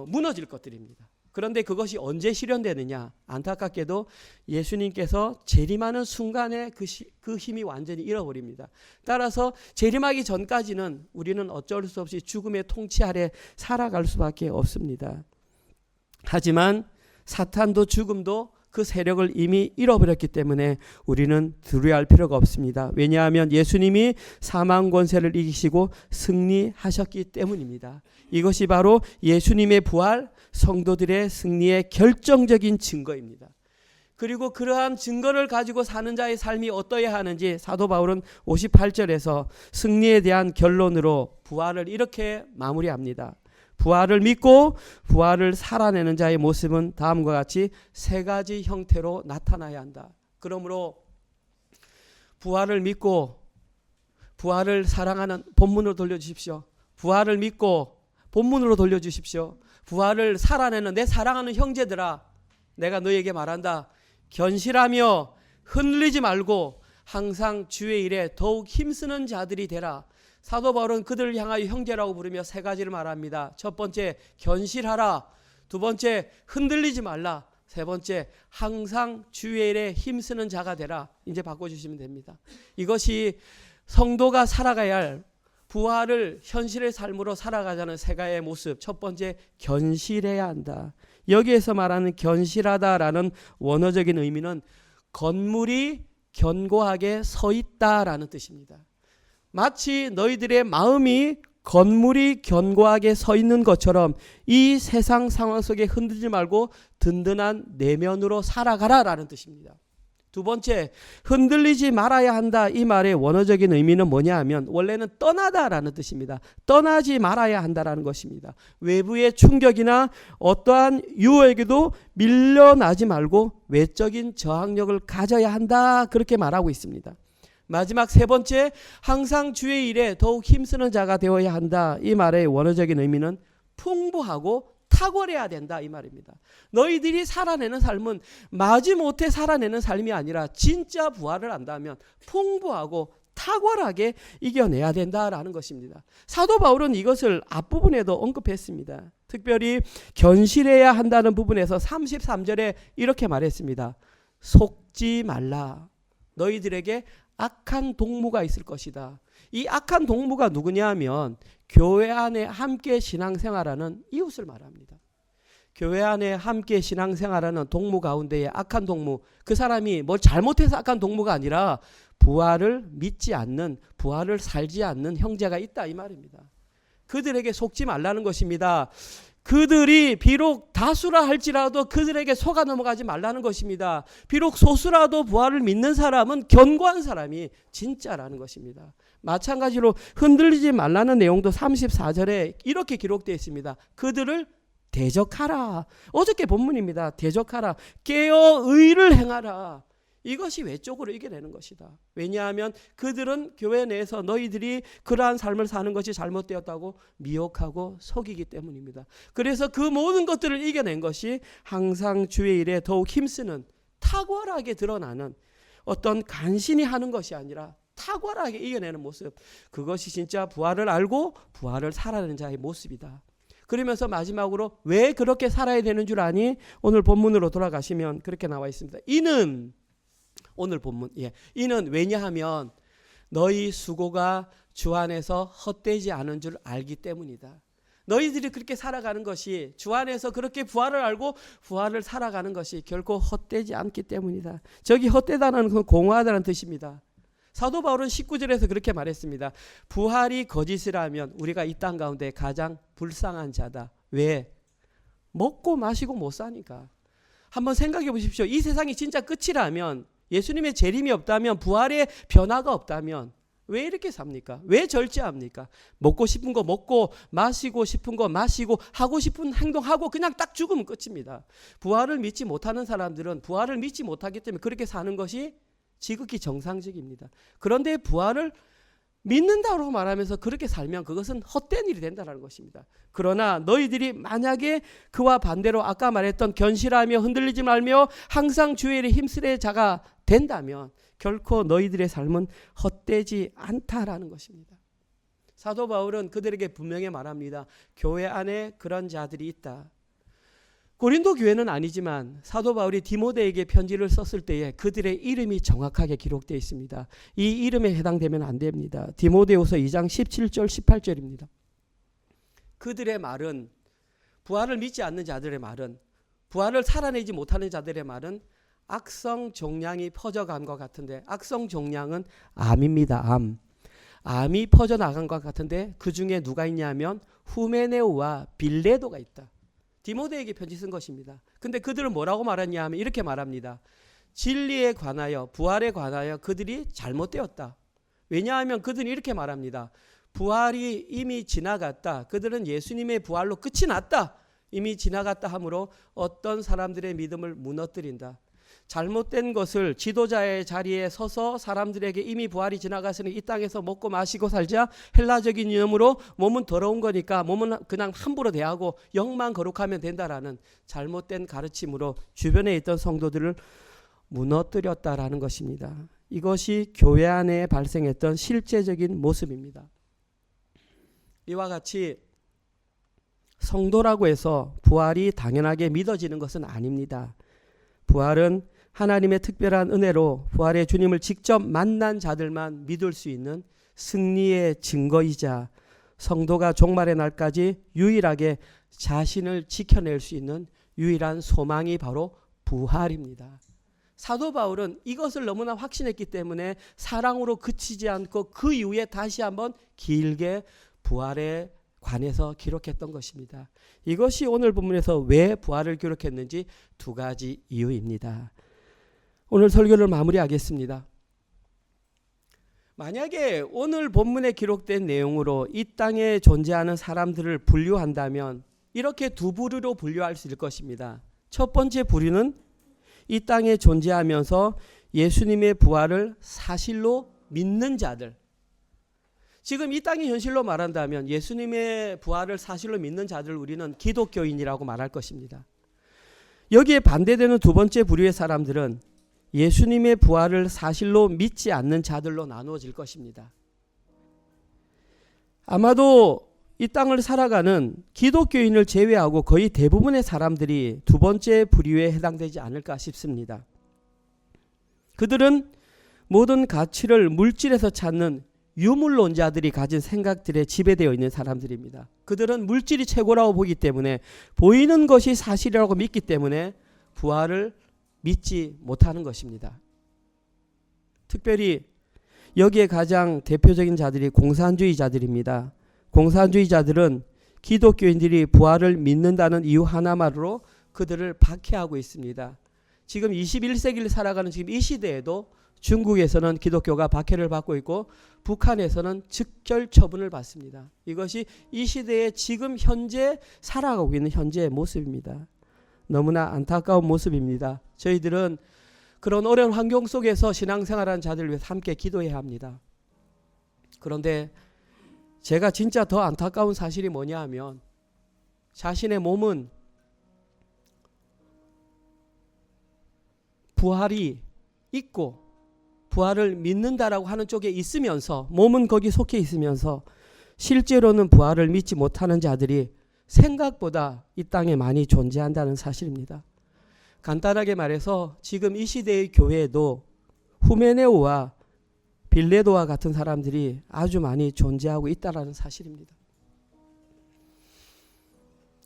무너질 것들입니다. 그런데 그것이 언제 실현되느냐? 안타깝게도 예수님께서 재림하는 순간에 그 힘이 완전히 잃어버립니다. 따라서 재림하기 전까지는 우리는 어쩔 수 없이 죽음의 통치 아래 살아갈 수밖에 없습니다. 하지만 사탄도 죽음도 그 세력을 이미 잃어버렸기 때문에 우리는 두려워할 필요가 없습니다. 왜냐하면 예수님이 사망 권세를 이기시고 승리하셨기 때문입니다. 이것이 바로 예수님의 부활, 성도들의 승리의 결정적인 증거입니다. 그리고 그러한 증거를 가지고 사는 자의 삶이 어떠해야 하는지 사도 바울은 58절에서 승리에 대한 결론으로 부활을 이렇게 마무리합니다. 부활을 믿고 부활을 살아내는 자의 모습은 다음과 같이 세 가지 형태로 나타나야 한다. 그러므로 부활을 믿고 부활을 사랑하는 본문으로 돌려주십시오. 부활을 믿고 본문으로 돌려주십시오. 부활을 살아내는 내 사랑하는 형제들아, 내가 너에게 말한다. 견실하며 흔들리지 말고 항상 주의 일에 더욱 힘쓰는 자들이 되라. 사도 바울은 그들을 향하여 형제라고 부르며 세 가지를 말합니다. 첫 번째, 견실하라. 두 번째, 흔들리지 말라. 세 번째, 항상 주의 일에 힘쓰는 자가 되라. 이제 바꿔주시면 됩니다. 이것이 성도가 살아가야 할 부활을 현실의 삶으로 살아가자는 세 가지의 모습. 첫 번째, 견실해야 한다. 여기에서 말하는 견실하다라는 원어적인 의미는 건물이 견고하게 서 있다라는 뜻입니다. 마치 너희들의 마음이 건물이 견고하게 서 있는 것처럼 이 세상 상황 속에 흔들지 말고 든든한 내면으로 살아가라라는 뜻입니다. 두 번째, 흔들리지 말아야 한다. 이 말의 원어적인 의미는 뭐냐 하면 원래는 떠나다라는 뜻입니다. 떠나지 말아야 한다라는 것입니다. 외부의 충격이나 어떠한 유혹에도 밀려나지 말고 외적인 저항력을 가져야 한다. 그렇게 말하고 있습니다. 마지막 세 번째, 항상 주의 일에 더욱 힘쓰는 자가 되어야 한다. 이 말의 원어적인 의미는 풍부하고 탁월해야 된다 이 말입니다. 너희들이 살아내는 삶은 마지못해 살아내는 삶이 아니라 진짜 부활을 한다면 풍부하고 탁월하게 이겨내야 된다라는 것입니다. 사도 바울은 이것을 앞부분에도 언급했습니다. 특별히 견실해야 한다는 부분에서 33절에 이렇게 말했습니다. 속지 말라. 너희들에게 악한 동무가 있을 것이다. 이 악한 동무가 누구냐 하면 교회 안에 함께 신앙생활하는 이웃을 말합니다. 교회 안에 함께 신앙생활하는 동무 가운데에 악한 동무, 그 사람이 뭘 잘못해서 악한 동무가 아니라 부활을 믿지 않는, 부활을 살지 않는 형제가 있다 이 말입니다. 그들에게 속지 말라는 것입니다. 그들이 비록 다수라 할지라도 그들에게 속아 넘어가지 말라는 것입니다. 비록 소수라도 부활을 믿는 사람은 견고한 사람이 진짜라는 것입니다. 마찬가지로 흔들리지 말라는 내용도 34절에 이렇게 기록되어 있습니다. 그들을 대적하라. 어저께 본문입니다. 대적하라. 깨어 의를 행하라. 이것이 외적으로 이겨내는 것이다. 왜냐하면 그들은 교회 내에서 너희들이 그러한 삶을 사는 것이 잘못되었다고 미혹하고 속이기 때문입니다. 그래서 그 모든 것들을 이겨낸 것이 항상 주의 일에 더욱 힘쓰는 탁월하게 드러나는 어떤 간신히 하는 것이 아니라 탁월하게 이겨내는 모습. 그것이 진짜 부활을 알고 부활을 살아내는 자의 모습이다. 그러면서 마지막으로 왜 그렇게 살아야 되는 줄 아니? 오늘 본문으로 돌아가시면 그렇게 나와 있습니다. 이는 오늘 본문 이는 왜냐하면 너희 수고가 주 안에서 헛되지 않은 줄 알기 때문이다. 너희들이 그렇게 살아가는 것이 주 안에서 그렇게 부활을 알고 부활을 살아가는 것이 결코 헛되지 않기 때문이다. 저기 헛되다는 건 공허하다는 뜻입니다. 사도 바울은 19절에서 그렇게 말했습니다. 부활이 거짓이라면 우리가 이 땅 가운데 가장 불쌍한 자다. 왜? 먹고 마시고 못 사니까. 한번 생각해 보십시오. 이 세상이 진짜 끝이라면, 예수님의 재림이 없다면, 부활의 변화가 없다면 왜 이렇게 삽니까? 왜 절제합니까? 먹고 싶은 거 먹고 마시고 싶은 거 마시고 하고 싶은 행동하고 그냥 딱 죽으면 끝입니다. 부활을 믿지 못하는 사람들은 부활을 믿지 못하기 때문에 그렇게 사는 것이 지극히 정상적입니다. 그런데 부활을 믿는다고 말하면서 그렇게 살면 그것은 헛된 일이 된다는 것입니다. 그러나 너희들이 만약에 그와 반대로 아까 말했던 견실하며 흔들리지 말며 항상 주의 일에 힘쓰는 자가 된다면 결코 너희들의 삶은 헛되지 않다라는 것입니다. 사도 바울은 그들에게 분명히 말합니다. 교회 안에 그런 자들이 있다. 고린도 교회는 아니지만 사도 바울이 디모데에게 편지를 썼을 때에 그들의 이름이 정확하게 기록되어 있습니다. 이 이름에 해당되면 안 됩니다. 디모데후서 2장 17절 18절입니다. 그들의 말은, 부활을 믿지 않는 자들의 말은, 부활을 살아내지 못하는 자들의 말은 악성 종양이 퍼져간 것 같은데, 악성 종양은 암입니다. 암이 퍼져나간 것 같은데 그 중에 누가 있냐면 후메네오와 빌레도가 있다. 디모데에게 편지 쓴 것입니다. 근데 그들은 뭐라고 말했냐 하면 이렇게 말합니다. 진리에 관하여, 부활에 관하여 그들이 잘못되었다. 왜냐하면 그들은 이렇게 말합니다. 부활이 이미 지나갔다. 그들은 예수님의 부활로 끝이 났다. 이미 지나갔다 하므로 어떤 사람들의 믿음을 무너뜨린다. 잘못된 것을 지도자의 자리에 서서 사람들에게 이미 부활이 지나갔으니 이 땅에서 먹고 마시고 살자, 헬라적인 이념으로 몸은 더러운 거니까 몸은 그냥 함부로 대하고 영만 거룩하면 된다라는 잘못된 가르침으로 주변에 있던 성도들을 무너뜨렸다라는 것입니다. 이것이 교회 안에 발생했던 실제적인 모습입니다. 이와 같이 성도라고 해서 부활이 당연하게 믿어지는 것은 아닙니다. 부활은 하나님의 특별한 은혜로 부활의 주님을 직접 만난 자들만 믿을 수 있는 승리의 증거이자 성도가 종말의 날까지 유일하게 자신을 지켜낼 수 있는 유일한 소망이 바로 부활입니다. 사도 바울은 이것을 너무나 확신했기 때문에 사랑으로 그치지 않고 그 이후에 다시 한번 길게 부활에 관해서 기록했던 것입니다. 이것이 오늘 본문에서 왜 부활을 기록했는지 두 가지 이유입니다. 오늘 설교를 마무리하겠습니다. 만약에 오늘 본문에 기록된 내용으로 이 땅에 존재하는 사람들을 분류한다면 이렇게 두 부류로 분류할 수 있을 것입니다. 첫 번째 부류는 이 땅에 존재하면서 예수님의 부활을 사실로 믿는 자들. 지금 이 땅의 현실로 말한다면 예수님의 부활을 사실로 믿는 자들을 우리는 기독교인이라고 말할 것입니다. 여기에 반대되는 두 번째 부류의 사람들은 예수님의 부활을 사실로 믿지 않는 자들로 나누어질 것입니다. 아마도 이 땅을 살아가는 기독교인을 제외하고 거의 대부분의 사람들이 두 번째 부류에 해당되지 않을까 싶습니다. 그들은 모든 가치를 물질에서 찾는 유물론자들이 가진 생각들에 지배되어 있는 사람들입니다. 그들은 물질이 최고라고 보기 때문에, 보이는 것이 사실이라고 믿기 때문에 부활을 믿지 못하는 것입니다. 특별히 여기에 가장 대표적인 자들이 공산주의자들입니다. 공산주의자들은 기독교인들이 부활을 믿는다는 이유 하나만으로 그들을 박해하고 있습니다. 지금 21세기를 살아가는 지금 이 시대에도 중국에서는 기독교가 박해를 받고 있고 북한에서는 즉결 처분을 받습니다. 이것이 이 시대에 지금 현재 살아가고 있는 현재의 모습입니다. 너무나 안타까운 모습입니다. 저희들은 그런 어려운 환경 속에서 신앙생활하는 자들을 위해서 함께 기도해야 합니다. 그런데 제가 진짜 더 안타까운 사실이 뭐냐 하면 자신의 몸은 부활이 있고 부활을 믿는다라고 하는 쪽에 있으면서 몸은 거기 속해 있으면서 실제로는 부활을 믿지 못하는 자들이 생각보다 이 땅에 많이 존재한다는 사실입니다. 간단하게 말해서 지금 이 시대의 교회에도 후메네오와 빌레도와 같은 사람들이 아주 많이 존재하고 있다는 사실입니다.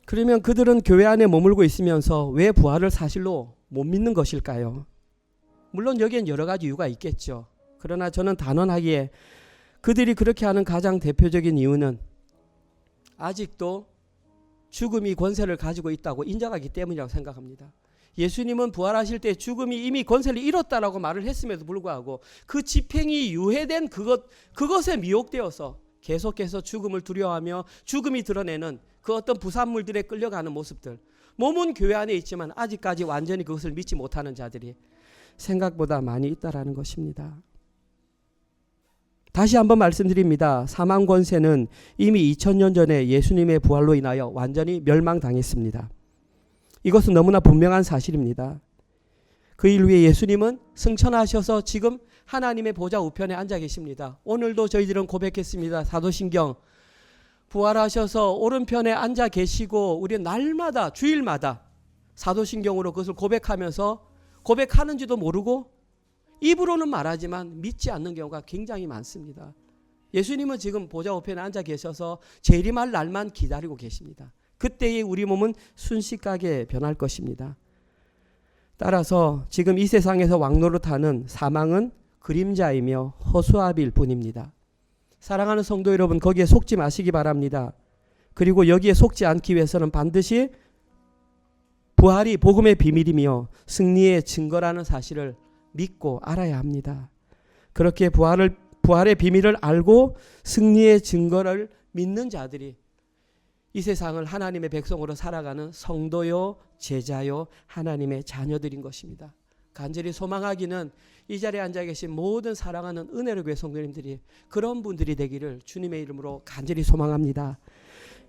그러면 그들은 교회 안에 머물고 있으면서 왜 부활을 사실로 못 믿는 것일까요? 물론 여기엔 여러 가지 이유가 있겠죠. 그러나 저는 단언하기에 그들이 그렇게 하는 가장 대표적인 이유는 아직도 죽음이 권세를 가지고 있다고 인정하기 때문이라고 생각합니다. 예수님은 부활하실 때 죽음이 이미 권세를 잃었다라고 말을 했음에도 불구하고 그 집행이 유해된 그것에 미혹되어서 계속해서 죽음을 두려워하며 죽음이 드러내는 그 어떤 부산물들에 끌려가는 모습들, 몸은 교회 안에 있지만 아직까지 완전히 그것을 믿지 못하는 자들이 생각보다 많이 있다라는 것입니다. 다시 한번 말씀드립니다. 사망 권세는 이미 2000년 전에 예수님의 부활로 인하여 완전히 멸망당했습니다. 이것은 너무나 분명한 사실입니다. 그 일 위에 예수님은 승천하셔서 지금 하나님의 보좌 우편에 앉아 계십니다. 오늘도 저희들은 고백했습니다. 사도신경 부활하셔서 오른편에 앉아 계시고 우리 날마다 주일마다 사도신경으로 그것을 고백하면서 고백하는지도 모르고 입으로는 말하지만 믿지 않는 경우가 굉장히 많습니다. 예수님은 지금 보좌 우편에 앉아 계셔서 재림할 날만 기다리고 계십니다. 그때의 우리 몸은 순식간에 변할 것입니다. 따라서 지금 이 세상에서 왕노릇하는 사망은 그림자이며 허수아비일 뿐입니다. 사랑하는 성도 여러분, 거기에 속지 마시기 바랍니다. 그리고 여기에 속지 않기 위해서는 반드시 부활이 복음의 비밀이며 승리의 증거라는 사실을 믿고 알아야 합니다. 그렇게 부활의 비밀을 알고 승리의 증거를 믿는 자들이 이 세상을 하나님의 백성으로 살아가는 성도요, 제자요, 하나님의 자녀들인 것입니다. 간절히 소망하기는 이 자리에 앉아 계신 모든 사랑하는 은혜로 교회 성도님들이 그런 분들이 되기를 주님의 이름으로 간절히 소망합니다.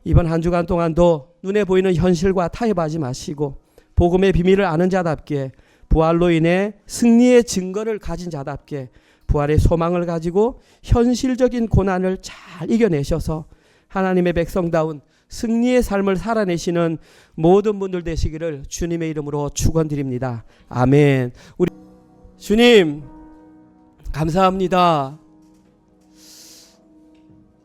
이번 한 주간 동안도 눈에 보이는 현실과 타협하지 마시고 복음의 비밀을 아는 자답게 부활로 인해 승리의 증거를 가진 자답게 부활의 소망을 가지고 현실적인 고난을 잘 이겨내셔서 하나님의 백성다운 승리의 삶을 살아내시는 모든 분들 되시기를 주님의 이름으로 축원드립니다. 아멘. 우리 주님 감사합니다.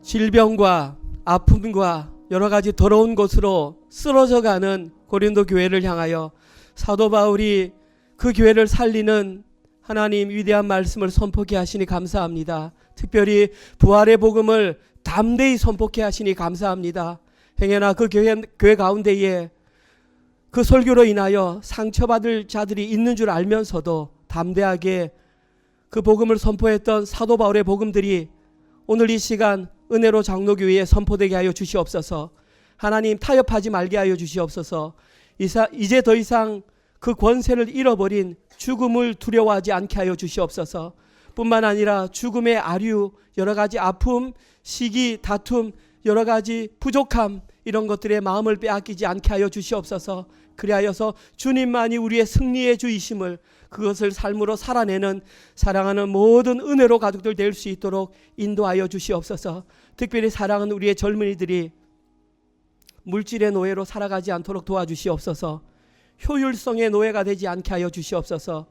질병과 아픔과 여러 가지 더러운 곳으로 쓰러져가는 고린도 교회를 향하여 사도 바울이 그 교회를 살리는 하나님 위대한 말씀을 선포케 하시니 감사합니다. 특별히 부활의 복음을 담대히 선포케 하시니 감사합니다. 행여나 그 교회 가운데에 그 설교로 인하여 상처받을 자들이 있는 줄 알면서도 담대하게 그 복음을 선포했던 사도 바울의 복음들이 오늘 이 시간 은혜로 장로교회에 선포되게 하여 주시옵소서. 하나님 타협하지 말게 하여 주시옵소서. 이제 더 이상 그 권세를 잃어버린 죽음을 두려워하지 않게 하여 주시옵소서. 뿐만 아니라 죽음의 아류, 여러 가지 아픔, 시기, 다툼, 여러 가지 부족함, 이런 것들의 마음을 빼앗기지 않게 하여 주시옵소서. 그리하여서 주님만이 우리의 승리의 주이심을 그것을 삶으로 살아내는 사랑하는 모든 은혜로 가족들 될 수 있도록 인도하여 주시옵소서. 특별히 사랑하는 우리의 젊은이들이 물질의 노예로 살아가지 않도록 도와주시옵소서. 효율성의 노예가 되지 않게 하여 주시옵소서.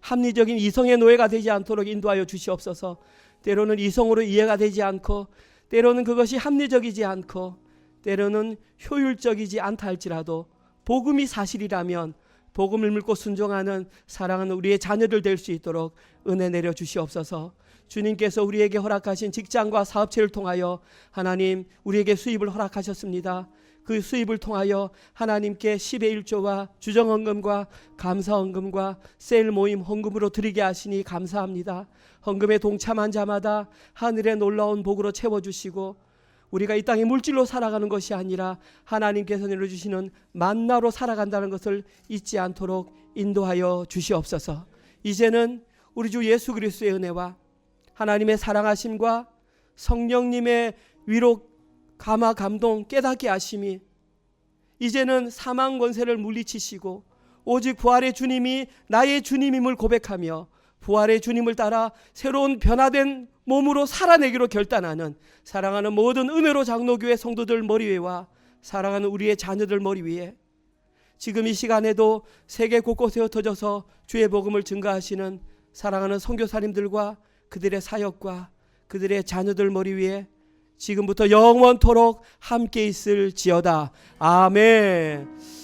합리적인 이성의 노예가 되지 않도록 인도하여 주시옵소서. 때로는 이성으로 이해가 되지 않고 때로는 그것이 합리적이지 않고 때로는 효율적이지 않다 할지라도 복음이 사실이라면 복음을 믿고 순종하는 사랑하는 우리의 자녀들 될 수 있도록 은혜 내려 주시옵소서. 주님께서 우리에게 허락하신 직장과 사업체를 통하여 하나님 우리에게 수입을 허락하셨습니다. 그 수입을 통하여 하나님께 10의 1조와 주정헌금과 감사헌금과 셀 모임 헌금으로 드리게 하시니 감사합니다. 헌금에 동참한 자마다 하늘의 놀라운 복으로 채워주시고 우리가 이 땅에 물질로 살아가는 것이 아니라 하나님께서 내려주시는 만나로 살아간다는 것을 잊지 않도록 인도하여 주시옵소서. 이제는 우리 주 예수 그리스도의 은혜와 하나님의 사랑하심과 성령님의 위로 감화 감동 깨닫게 하심이 이제는 사망 권세를 물리치시고 오직 부활의 주님이 나의 주님임을 고백하며 부활의 주님을 따라 새로운 변화된 몸으로 살아내기로 결단하는 사랑하는 모든 은혜로 장로교회 성도들 머리 위에와 사랑하는 우리의 자녀들 머리 위에 지금 이 시간에도 세계 곳곳에 흩어져서 주의 복음을 증거하시는 사랑하는 선교사님들과 그들의 사역과 그들의 자녀들 머리 위에 지금부터 영원토록 함께 있을지어다. 아멘.